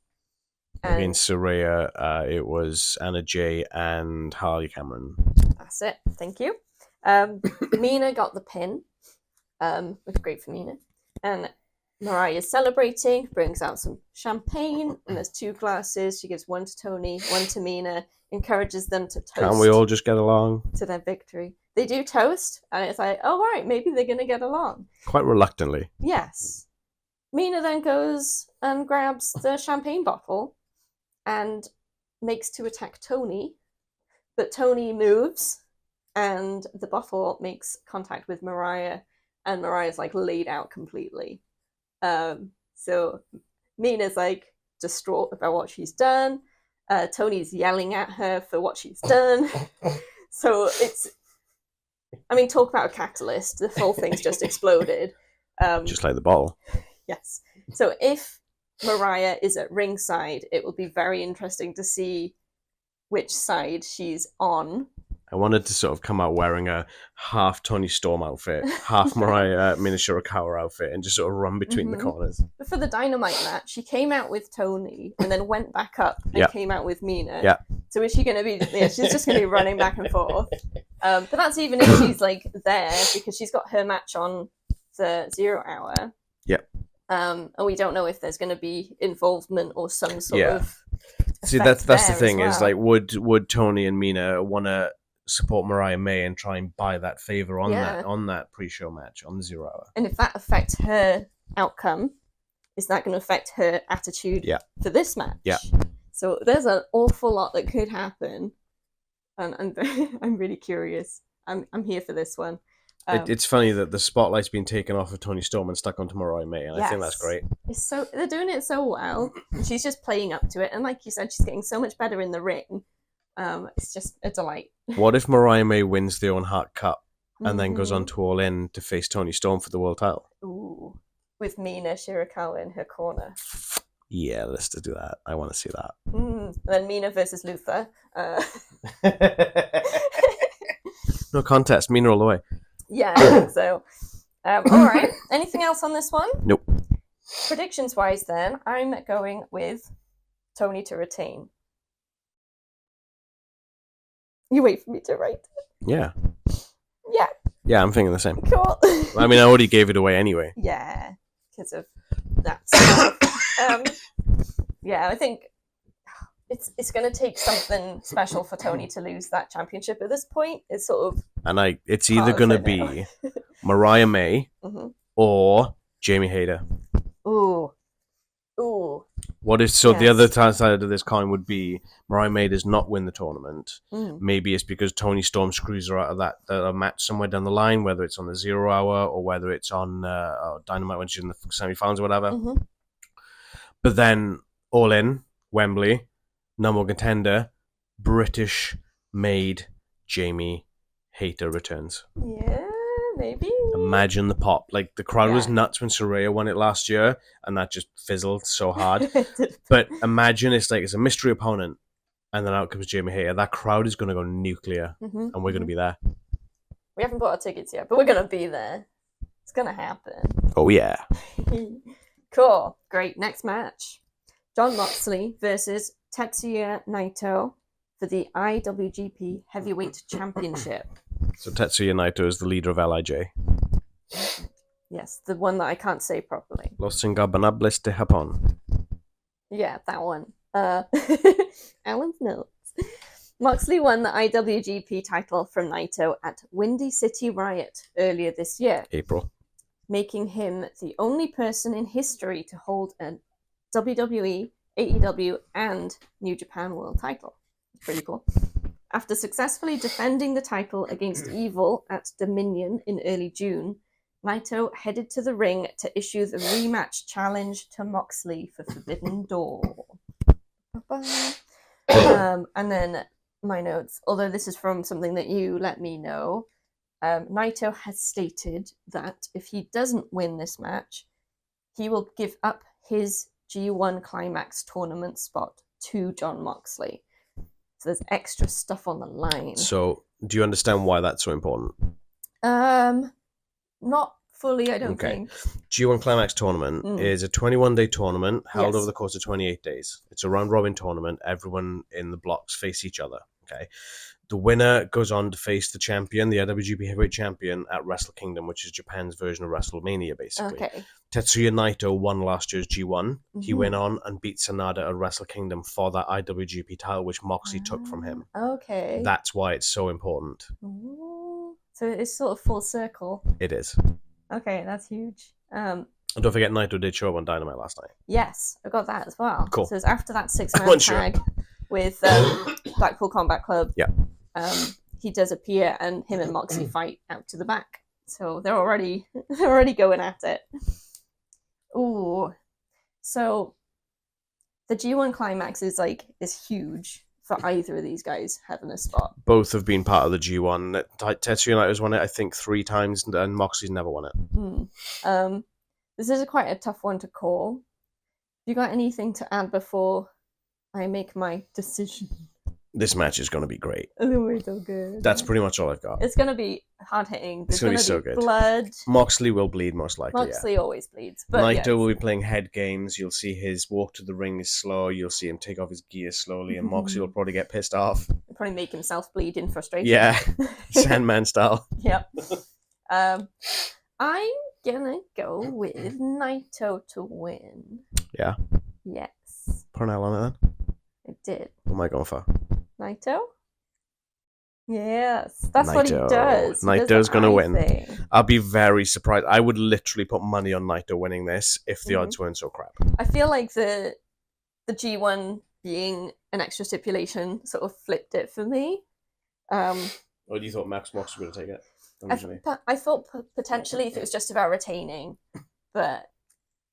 And against Saraya, it was Anna Jay and Harley Cameron. That's it. Thank you. Mina got the pin. Which is great for Mina. And Mariah is celebrating, brings out some champagne, and there's 2 glasses. She gives one to Tony, one to Mina, encourages them to toast. Can't we all just get along? To their victory. They do toast, and it's like, oh, right, maybe they're going to get along. Quite reluctantly. Yes. Mina then goes and grabs the champagne bottle and makes to attack Tony, but Tony moves, and the bottle makes contact with Mariah, and Mariah's like laid out completely. So Mina's like distraught about what she's done. Tony's yelling at her for what she's done. So it's, I mean, talk about a catalyst. The whole thing's just exploded. Just like the bottle. Yes. So if Mariah is at ringside, it will be very interesting to see which side she's on. I wanted to sort of come out wearing a half Tony Storm outfit, half Mariah Minashirakawa outfit, and just sort of run between the corners. But for the Dynamite match, she came out with Tony and then went back up and came out with Mina. Yeah. So is she going to be? Yeah, she's just going to be running back and forth. But that's even if she's like there, because she's got her match on the 0 hour. Yep. And we don't know if there's going to be involvement or some sort of. See, that's the thing well. is like, would Tony and Mina want to support Mariah May and try and buy that favor on that pre-show match on the 0 hour? And if that affects her outcome, is that going to affect her attitude for this match? Yeah. So there's an awful lot that could happen, and I'm really curious. I'm here for this one. It's funny that the spotlight's been taken off of Tony Storm and stuck onto Mariah May, and I think that's great. They're doing it so well. And she's just playing up to it, and like you said, she's getting so much better in the ring. It's just a delight. What if Mariah May wins the Owen Hart Cup and then goes on to All In to face Tony Storm for the world title? Ooh, with Mina Shirakawa in her corner. Yeah, let's just do that. I want to see that. And then Mina versus Luther. No contest, Mina all the way. Yeah, I think so. All right. Anything else on this one? Nope. Predictions-wise, then, I'm going with Tony to retain. You wait for me to write. Yeah. Yeah. Yeah, I'm thinking the same. Cool. I mean, I already gave it away anyway. Yeah, because of that stuff. Yeah, I think it's going to take something special for Tony to lose that championship at this point. It's sort of... And it's either going to be Mariah May or Jamie Hayter. Ooh. What if the other side of this coin would be Mariah May does not win the tournament. Maybe it's because Tony Storm screws her out of that match somewhere down the line, whether it's on the 0 hour or whether it's on Dynamite when she's in the semi-finals or whatever. But then All In, Wembley, number one contender, British-made Jamie Hayter returns. Yeah, maybe. Imagine the pop. Like, the crowd was nuts when Saraya won it last year, and that just fizzled so hard. But imagine it's a mystery opponent, and then out comes Jamie Hayter. That crowd is going to go nuclear, and we're going to be there. We haven't bought our tickets yet, but we're going to be there. It's going to happen. Oh, yeah. Cool. Great. Next match. Jon Moxley versus Tetsuya Naito for the IWGP Heavyweight Championship. So Tetsuya Naito is the leader of LIJ. Yes, the one that I can't say properly. Los Ingobernables de Japón. Yeah, that one. Alan's notes. Moxley won the IWGP title from Naito at Windy City Riot earlier this year. April. Making him the only person in history to hold a WWE, AEW, and New Japan World title. Pretty cool. After successfully defending the title against Evil at Dominion in early June, Naito headed to the ring to issue the rematch challenge to Moxley for Forbidden Door. And then my notes, although this is from something that you let me know, Naito has stated that if he doesn't win this match, he will give up his G1 Climax tournament spot to Jon Moxley. So there's extra stuff on the line. So, do you understand why that's so important? Not fully, I don't Okay. think. G1 Climax Tournament is a 21-day tournament held over the course of 28 days. It's a round-robin tournament. Everyone in the blocks face each other. Okay. The winner goes on to face the champion, the IWGP Heavyweight Champion, at Wrestle Kingdom, which is Japan's version of WrestleMania, basically. Okay. Tetsuya Naito won last year's G1. He went on and beat Sanada at Wrestle Kingdom for that IWGP title, which Moxley took from him. Okay. That's why it's so important. Ooh. So it's sort of full circle. It is. Okay, that's huge. And don't forget, Naito did show up on Dynamite last night. Yes, I got that as well. Cool. So it's after that 6-man tag with Blackpool Combat Club. Yeah. He does appear, and him and Moxley fight out to the back. So they're already going at it. Ooh. So the G1 Climax is huge for either of these guys having a spot. Both have been part of the G1. Tetsuya Naito's won it, I think, 3 times, and Moxley's never won it. This is quite a tough one to call. Have you got anything to add before I make my decision? This match is going to be great. Oh, so good. That's pretty much all I've got. It's going to be hard-hitting. It's going to be so good. Blood. Moxley will bleed, most likely, Moxley always bleeds. But Naito will be playing head games. You'll see his walk to the ring is slow. You'll see him take off his gear slowly, and Moxley will probably get pissed off. He'll probably make himself bleed in frustration. Yeah, Sandman style. Yep. I'm gonna go with Naito to win. Yeah? Yes. Put an L on it then? I did. What am I going for? Naito? Yes. That's what he does. Naito's going to win. I'll be very surprised. I would literally put money on Naito winning this if the odds weren't so crap. I feel like the G1 being an extra stipulation sort of flipped it for me. Or you thought Max Mox was going to take it? I thought potentially if it was just about retaining, but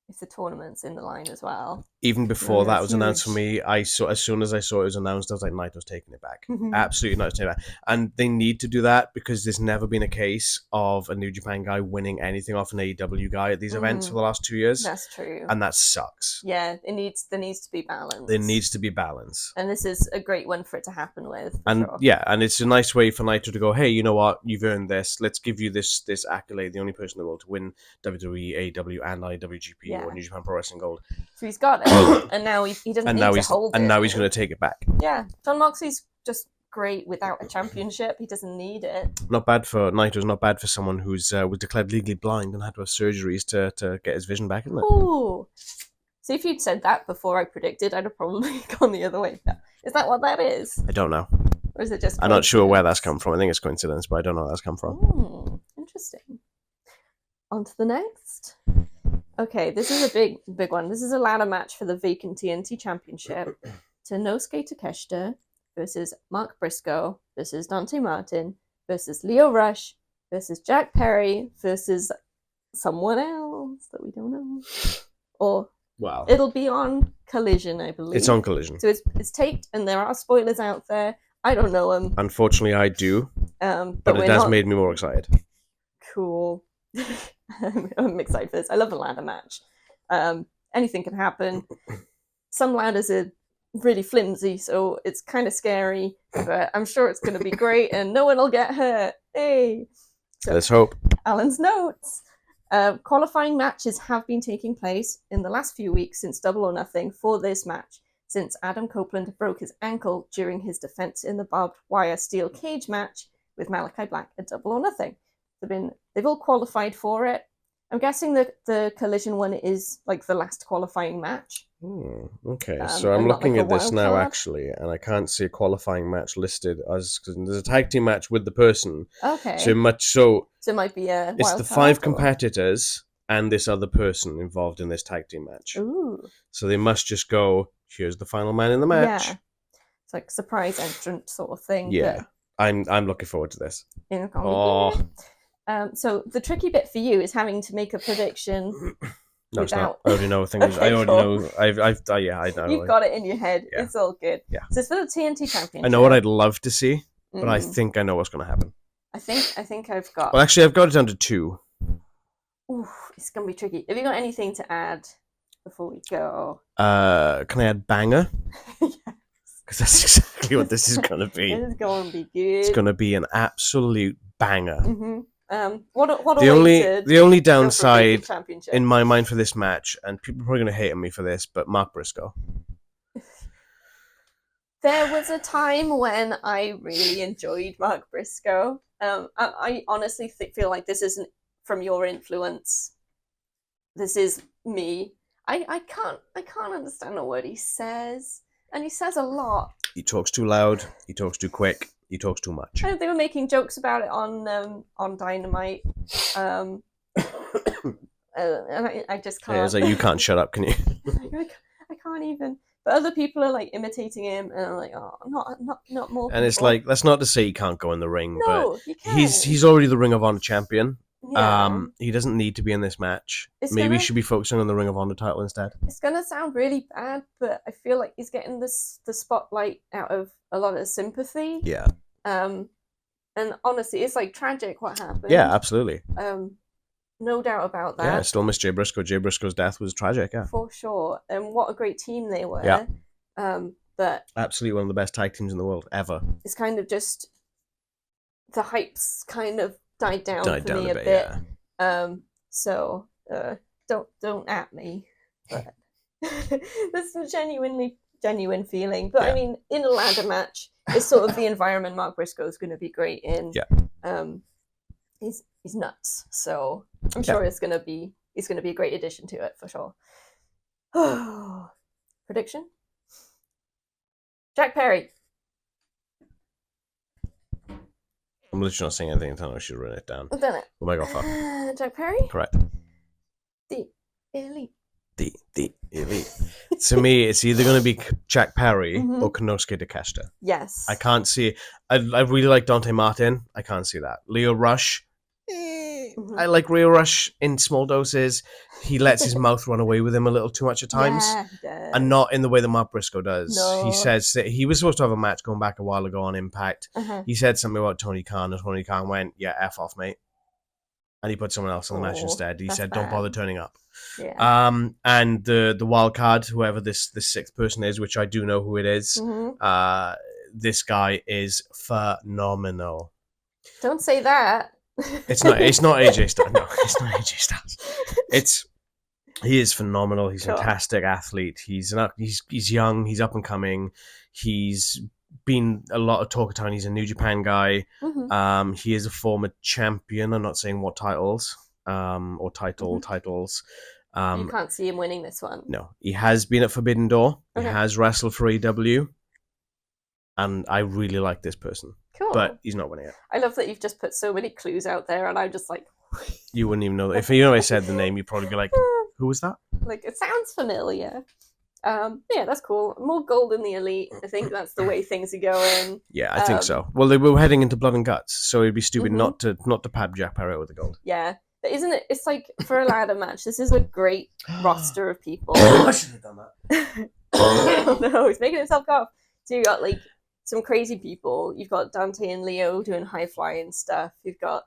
if the tournament's in the line as well. Even before that was announced for me, as soon as I saw it was announced, I was like, Naito's taking it back. Absolutely Naito's taking it back. And they need to do that because there's never been a case of a New Japan guy winning anything off an AEW guy at these events for the last 2 years. That's true. And that sucks. Yeah, there needs to be balance. There needs to be balance. And this is a great one for it to happen with. And yeah, and it's a nice way for Naito to go, hey, you know what? You've earned this. Let's give you this accolade. The only person in the world to win WWE, AEW, and IWGP or New Japan Pro Wrestling Gold. So he's got it. And now he doesn't need to hold it. And now he's going to take it back. Yeah. John Moxley's just great without a championship. He doesn't need it. Not bad for Naito's not bad for someone who's was declared legally blind and had to have surgeries to get his vision back, isn't it? Ooh. See, if you'd said that before I predicted, I'd have probably gone the other way. Is that what that is? I don't know. Or is it just I'm not sure where that's come from. I think it's coincidence, but I don't know where that's come from. Ooh, interesting. On to the next. Okay, this is a big one. This is a ladder match for the vacant TNT Championship. Tanosuke Takeshita versus Mark Briscoe versus Dante Martin versus Lio Rush versus Jack Perry versus someone else that we don't know. Or it'll be on Collision, I believe. It's on Collision. So it's taped, and there are spoilers out there. I don't know them. Unfortunately, I do. But it has made me more excited. Cool. I'm excited for this. I love a ladder match. Anything can happen. Some ladders are really flimsy, so it's kind of scary, but I'm sure it's going to be great and no one will get hurt. Hey! So, let's hope. Alan's notes. Qualifying matches have been taking place in the last few weeks since Double or Nothing for this match, since Adam Copeland broke his ankle during his defense in the barbed wire steel cage match with Malachi Black at Double or Nothing. They've all qualified for it. I'm guessing that the Collision one is like the last qualifying match. Okay, so I'm looking at this now actually, and I can't see a qualifying match listed as because there's a tag team match with the person. Okay. So it might be a. It's the 5 competitors and this other person involved in this tag team match. Ooh. So they must just go. Here's the final man in the match. Yeah. It's like surprise entrant sort of thing. Yeah. I'm looking forward to this. So the tricky bit for you is having to make a prediction. No, it's not. I already know things. Okay, I already know. I know. You've got it in your head. Yeah. It's all good. Yeah. So it's for the TNT Championship. I know what I'd love to see, but I think I know what's going to happen. I think I've got. Well, actually, I've got it down to 2. Ooh, it's going to be tricky. Have you got anything to add before we go? Can I add banger? Yes. Because that's exactly what this is going to be. This is going to be good. It's going to be an absolute banger. Mm-hmm. What a The way to only go for a downside championship. in my mind for this match, and people are probably going to hate on me for this, but Mark Briscoe. There was a time when I really enjoyed Mark Briscoe. I honestly feel like this isn't from your influence. This is me. I can't understand a word he says, and he says a lot. He talks too loud. He talks too quick. He talks too much. They were making jokes about it on Dynamite, and I just can't. Yeah, it's like, you can't shut up, can you? I can't even. But other people are like imitating him, and I'm like, oh, not more. And it's like, that's not to say he can't go in the ring, no, but you can. he's already the Ring of Honor champion. Yeah. He doesn't need to be in this match. Maybe he should be focusing on the Ring of Honor title instead. It's gonna sound really bad, but I feel like he's getting the spotlight out of a lot of sympathy. Yeah. And honestly, it's like tragic what happened. Yeah, absolutely. No doubt about that. Yeah, I still miss Jay Briscoe. Jay Briscoe's death was tragic, yeah. For sure. And what a great team they were. Yeah. But absolutely one of the best tag teams in the world, ever. It's kind of just... The hype's kind of died down for me a bit. Yeah. So, don't at me. But that's a genuine feeling. But yeah. I mean, in a ladder match, it's sort of the environment Mark Briscoe's going to be great in. Yeah. He's nuts, so I'm sure he's gonna be a great addition to it for sure. Prediction? Jack Perry. I'm literally not saying anything until I should write it down. I've done it. Oh my god, fuck. Jack Perry? Correct. The Elite. The Elite. To me, it's either going to be Jack Perry or Konosuke Takeshita. Yes. I can't see... I really like Dante Martin. I can't see that. Leo Rush... I like Leo Rush in small doses. He lets his mouth run away with him a little too much at times. Yeah, and not in the way that Mark Briscoe does. No. He says that he was supposed to have a match going back a while ago on Impact. He said something about Tony Khan, and Tony Khan went, yeah, F off, mate. And he put someone else on the match instead. He said, don't bother turning up. Yeah. And the wild card, whoever this sixth person is, which I do know who it is, this guy is phenomenal. Don't say that. It's not AJ Styles. No, it's not AJ Styles. He is phenomenal. He's a fantastic athlete. He's young. He's up and coming. He's been a lot of talk of time. He's a New Japan guy. He is a former champion. I'm not saying what titles or titles. You can't see him winning this one. No, he has been at Forbidden Door. Okay. He has wrestled for AEW, and I really like this person. Cool. But he's not winning it. I love that you've just put so many clues out there, and I'm just like... You wouldn't even know. If I said the name, you'd probably be like, who was that? Like, it sounds familiar. Yeah, that's cool. More gold in the Elite. I think that's the way things are going. Yeah, I think so. Well, they were heading into Blood and Guts, so it'd be stupid not to pad Jack Perry with the gold. Yeah. But isn't it... It's like, for a ladder match, this is a great roster of people. I should have done that. Oh, no, he's making himself cough. So you got, like... some crazy people. You've got Dante and Leo doing high flying stuff. You've got...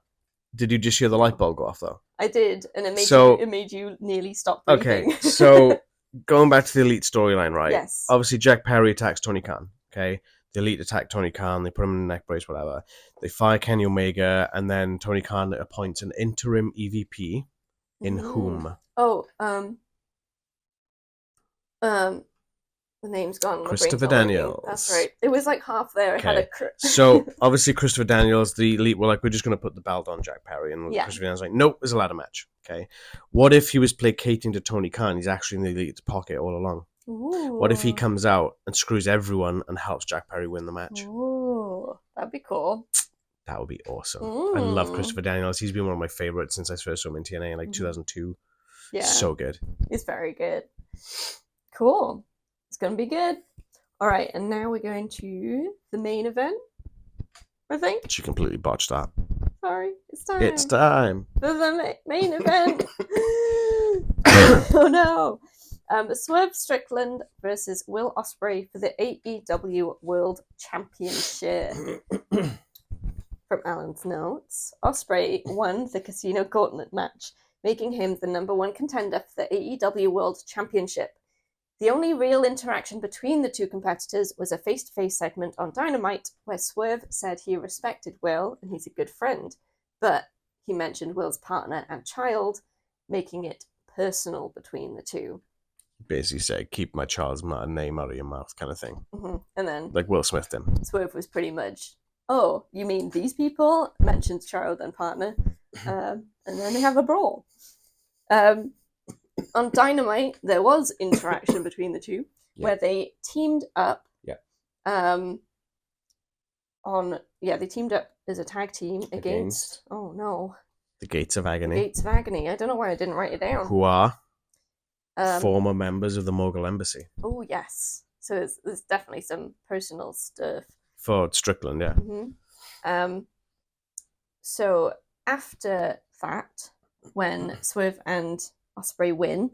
Did you just hear the light bulb go off, though? I did, and it made you nearly stop breathing. Okay, so going back to the Elite storyline, right? Yes. Obviously, Jack Perry attacks Tony Khan, okay? The Elite attack Tony Khan. They put him in a neck brace, whatever. They fire Kenny Omega, and then Tony Khan appoints an interim EVP in whom? Oh, the name's gone. Christopher Daniels. That's right. It was like half there. Okay. I had a So, obviously, Christopher Daniels, the Elite, were like, we're just going to put the belt on Jack Perry. And Christopher Daniels was like, nope, it's a ladder match. Okay. What if he was placating to Tony Khan? He's actually in the Elite's pocket all along. Ooh. What if he comes out and screws everyone and helps Jack Perry win the match? Ooh, that'd be cool. That would be awesome. I love Christopher Daniels. He's been one of my favorites since I first saw him in TNA in like 2002. Yeah. So good. He's very good. Cool. It's going to be good. All right, and now we're going to the main event, I think. She completely botched that. Sorry, it's time. It's time. For the main event. Oh, no. Swerve Strickland versus Will Ospreay for the AEW World Championship. From Alan's notes, Ospreay won the Casino Gauntlet match, making him the #1 contender for the AEW World Championship. The only real interaction between the two competitors was a face-to-face segment on Dynamite where Swerve said he respected Will and he's a good friend, but he mentioned Will's partner and child, making it personal between the two. Basically said, keep my child's name out of your mouth kind of thing. Mm-hmm. And then... Like Will Smith did. Swerve was pretty much, oh, you mean these people? Mentions child and partner. And then they have a brawl. On Dynamite, there was interaction between the two, where they teamed up. They teamed up as a tag team against... Oh, no. The Gates of Agony. The Gates of Agony. I don't know why I didn't write it down. Who are former members of the Mogul Embassy. Oh, yes. So there's definitely some personal stuff. For Strickland, yeah. Mm-hmm. So after that, when Swerve and Ospreay win,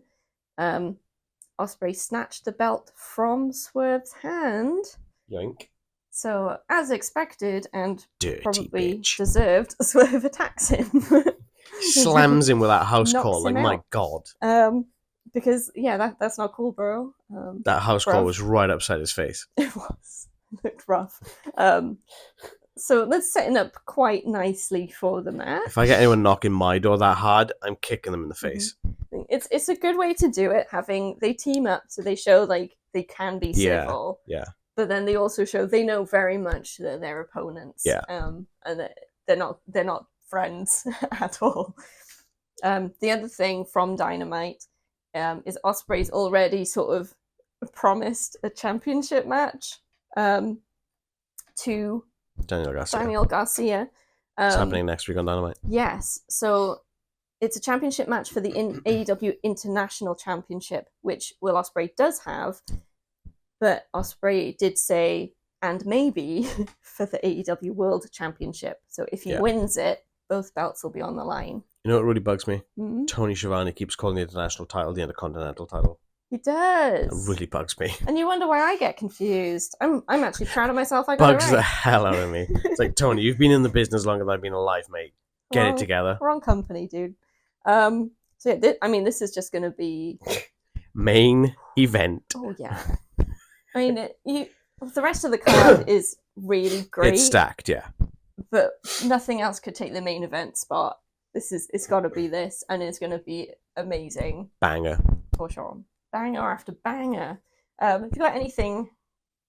Ospreay snatched the belt from Swerve's hand. Yoink. So, as expected and Dirty probably bitch. Deserved, Swerve attacks him. Slams him with that house Knocks call, like, him my out. God. Because, that's not cool, bro. That house call was right upside his face. It was. It looked rough. So that's setting up quite nicely for the match. If I get anyone knocking my door that hard, I'm kicking them in the face. Mm-hmm. It's a good way to do it, they team up so they show like they can be civil. Yeah. But then they also show they know very much that they're opponents. Yeah. And that they're not friends at all. The other thing from Dynamite is Ospreay's already sort of promised a championship match to Daniel Garcia. It's happening next week on Dynamite. Yes. So it's a championship match for the AEW International Championship, which Will Ospreay does have. But Ospreay did say, and maybe for the AEW World Championship. So if he wins it, both belts will be on the line. You know what really bugs me? Mm-hmm. Tony Schiavone keeps calling the international title the Intercontinental title. He does. It really bugs me. And you wonder why I get confused. I'm actually proud of myself. I got bugs it right. the hell out of me. It's like, Tony, you've been in the business longer than I've been alive, mate. Get it together. Wrong company, dude. So yeah, this is just going to be main event. Oh yeah. I mean, the rest of the card is really great. It's stacked, yeah. But nothing else could take the main event spot. It's got to be this, and it's going to be amazing. Banger. For sure. Banger after banger. Have you got anything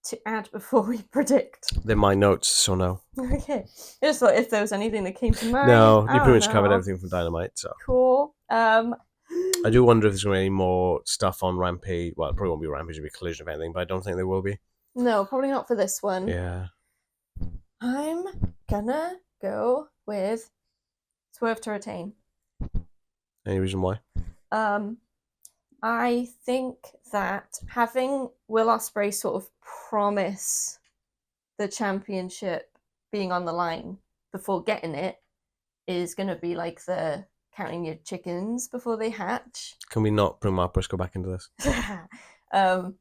to add before we predict? They're my notes, so no. Okay. I just thought if there was anything that came to mind. No, you pretty much covered everything from Dynamite, so. Cool. I do wonder if there's going to be any more stuff on Rampage. Well, it probably won't be Rampage, it'll be Collision, if anything, but I don't think there will be. No, probably not for this one. Yeah. I'm gonna go with Swerve to retain. Any reason why? I think that having Will Ospreay sort of promise the championship being on the line before getting it is going to be like the counting your chickens before they hatch. Can we not bring Mark Briscoe back into this? So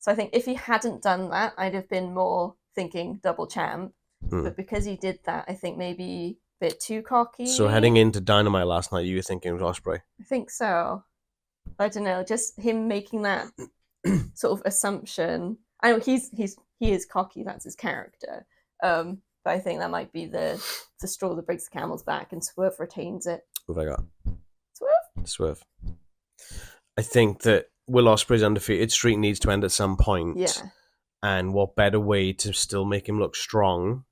I think if he hadn't done that, I'd have been more thinking double champ. But because he did that, I think maybe a bit too cocky. So heading into Dynamite last night, you were thinking it was Ospreay? I think so. I don't know, just him making that sort of assumption. I know he is cocky, that's his character. But I think that might be the straw that breaks the camel's back, and Swerve retains it. Who have I got? Swerve? I think that Will Ospreay's undefeated streak needs to end at some point. Yeah. And what better way to still make him look strong,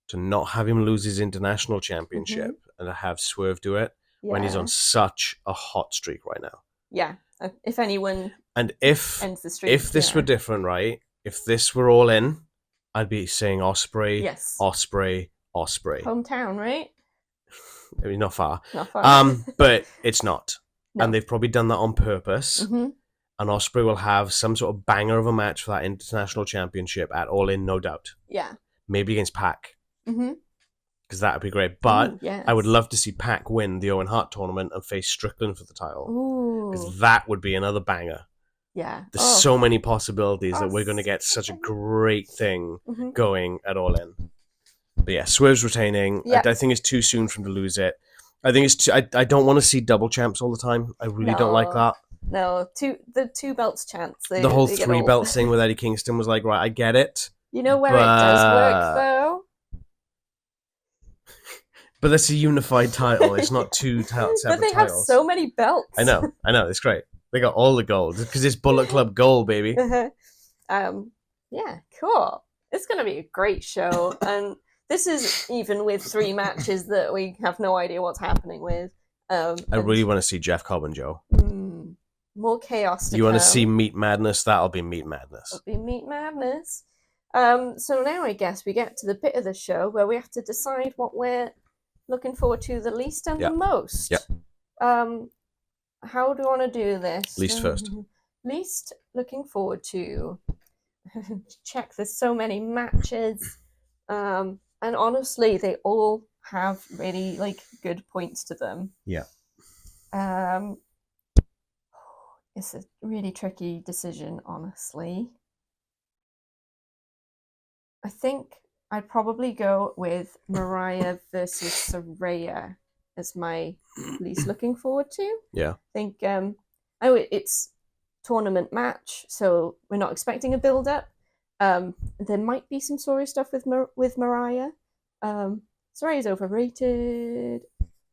to not have him lose his international championship and to have Swerve do it when he's on such a hot streak right now. Yeah. If anyone ends the streak. If this were different, right? If this were all in, I'd be saying Ospreay, Ospreay. Hometown, right? I mean, not far. Not far. But it's not. No. And they've probably done that on purpose. Mm-hmm. And Ospreay will have some sort of banger of a match for that international championship at All In, no doubt. Yeah. Maybe against Pac. Mm-hmm. Because that would be great. But yes. I would love to see Pac win the Owen Hart tournament and face Strickland for the title. Because Ooh. that would be another banger. Yeah. There's so many possibilities that we're going to get such a great thing going at All In. But yeah, Swerve's retaining. Yep. I think it's too soon for him to lose it. I think it's I don't want to see double champs all the time. I really don't like that. No, the two belts chance. The whole three belts thing with Eddie Kingston was like, right, I get it. You know where it does work, though? But that's a unified title. It's not two separate But they titles. have so many belts. I know. It's great. They got all the gold because it's Bullet Club gold, baby. Yeah, cool. It's going to be a great show, and this is even with 3 matches that we have no idea what's happening with. I really want to see Jeff Cobb and Joe. More chaos to You want to come. see Meat Madness? That'll be Meat Madness. It'll be Meat Madness. So now I guess we get to the bit of the show where we have to decide what we're looking forward to the least and the most. Yep. How do you want to do this? Least first. Least looking forward to. Check, there's so many matches. And honestly, they all have really good points to them. Yeah. It's a really tricky decision, honestly. I think I'd probably go with Mariah versus Saraya as my least looking forward to. Yeah. I think it's tournament match, so we're not expecting a build up. There might be some sorry stuff with Mariah. Saraya's overrated.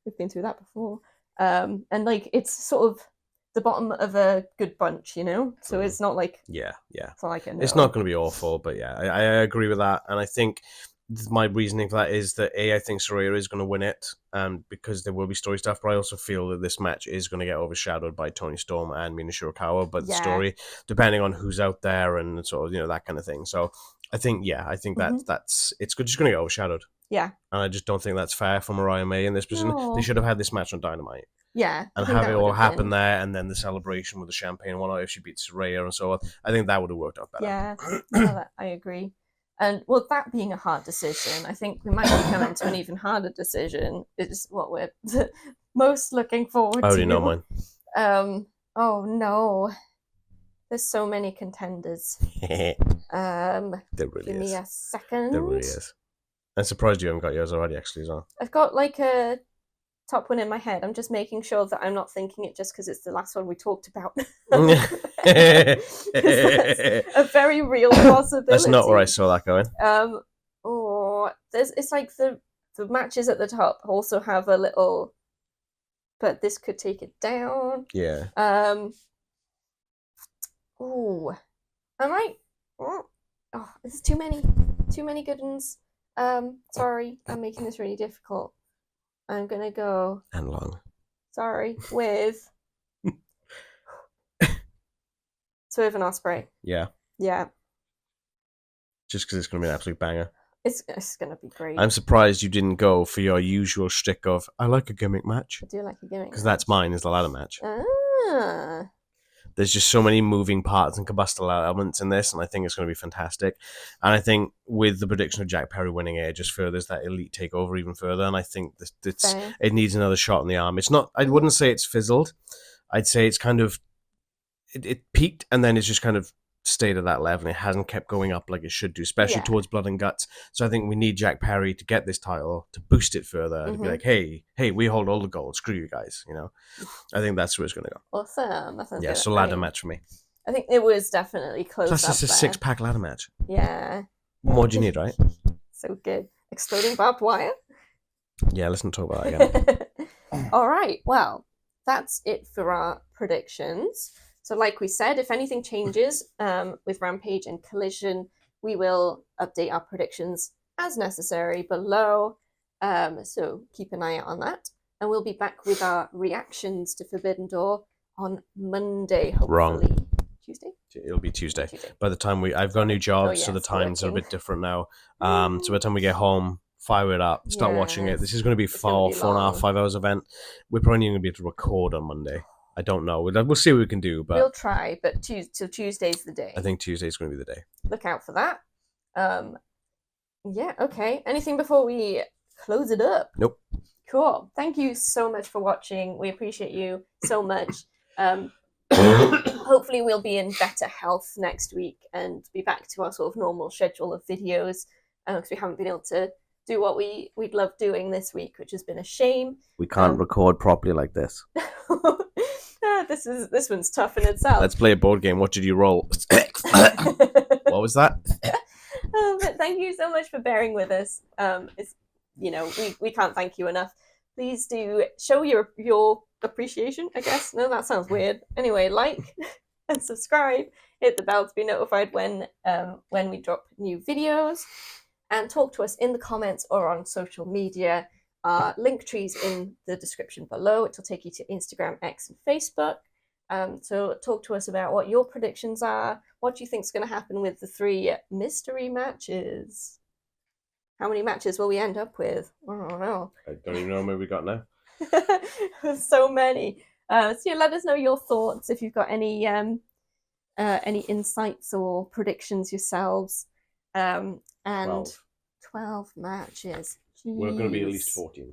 We've been through that before. And it's sort of the bottom of a good bunch, so it's not like it's not like a no. It's not going to be awful, but I agree with that. And I think my reasoning for that is that I think Saraya is going to win it, because there will be story stuff, but I also feel that this match is going to get overshadowed by Toni Storm and Mina Shirakawa, but the story, depending on who's out there and sort of that kind of thing. So I think that's it's just going to get overshadowed. Yeah. And I just don't think that's fair for Mariah May in this position. No. They should have had this match on Dynamite. Yeah. And have it all happen there, and then the celebration with the champagne and whatnot if she beats Saraya and so on. I think that would have worked out better. Yeah, I agree. And well, that being a hard decision, I think we might be coming to an even harder decision. It's what we're most looking forward to. I already know mine. Oh no. There's so many contenders. There really give is. Me a second. There really is. I'm surprised you haven't got yours already, actually, as well. I've got a top one in my head. I'm just making sure that I'm not thinking it just because it's the last one we talked about. That's a very real possibility. That's not where I saw that going. It's like the matches at the top also have a little, but this could take it down. Yeah. I might. There's too many good ones. Sorry, I'm making this really difficult. I'm gonna go and long. Sorry, with Swerve and Ospreay. Yeah. Yeah. Just because it's gonna be an absolute banger. It's gonna be great. I'm surprised you didn't go for your usual shtick of I like a gimmick match. I do like a gimmick because that's mine is the ladder match. Ah. There's just so many moving parts and combustible elements in this, and I think it's going to be fantastic. And I think with the prediction of Jack Perry winning it just furthers that elite takeover even further. And I think it needs another shot in the arm. It's not. I wouldn't say it's fizzled. I'd say it's kind of it peaked and then it's just kind of stayed at that level. It hasn't kept going up like it should do, especially towards Blood and Guts. So I think we need Jack Perry to get this title to boost it further and be like, hey, we hold all the gold. Screw you guys. I think that's where it's going to go. Awesome. That sounds good. So ladder match for me. I think it was definitely close. Plus, it's a 6-pack ladder match. Yeah. What more do you need, right? So good. Exploding barbed wire. Yeah, let's not talk about that again. All right. Well, that's it for our predictions. So like we said, if anything changes with Rampage and Collision, we will update our predictions as necessary below. So keep an eye out on that. And we'll be back with our reactions to Forbidden Door on Monday, hopefully. Wrong. Tuesday? It'll be Tuesday. By the time I've got a new job, so the times are a bit different now. So by the time we get home, fire it up, start watching it. This is going to be 4.5 hours event. We're probably going to be able to record on Monday. I don't know. We'll see what we can do, but we'll try. But Tuesday's the day. I think Tuesday's going to be the day. Look out for that. Yeah. Okay. Anything before we close it up? Nope. Cool. Thank you so much for watching. We appreciate you so much. Hopefully, we'll be in better health next week and be back to our sort of normal schedule of videos because we haven't been able to do what we'd love doing this week, which has been a shame. We can't record properly like this. This one's tough in itself. Let's play a board game. What did you roll? What was that? But thank you so much for bearing with us. It's we can't thank you enough. Please do show your appreciation, I guess. No, that sounds weird. Anyway, like and subscribe. Hit the bell to be notified when we drop new videos. And talk to us in the comments or on social media. Link trees in the description below. It will take you to Instagram, X, and Facebook. So talk to us about what your predictions are. What do you think is going to happen with the 3 mystery matches? How many matches will we end up with? I don't know. I don't even know how many we got now. There's so many. So yeah, let us know your thoughts if you've got any insights or predictions yourselves. And 12 matches. Jeez. We're going to be at least 14.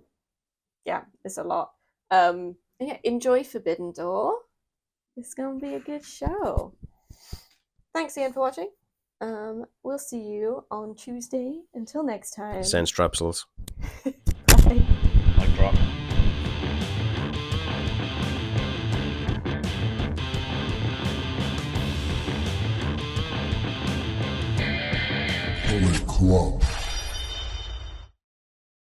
Yeah, it's a lot. Yeah, enjoy Forbidden Door. It's going to be a good show. Thanks again for watching. We'll see you on Tuesday. Until next time. Send strepsils. Bye. Mic drop. Bullet Club.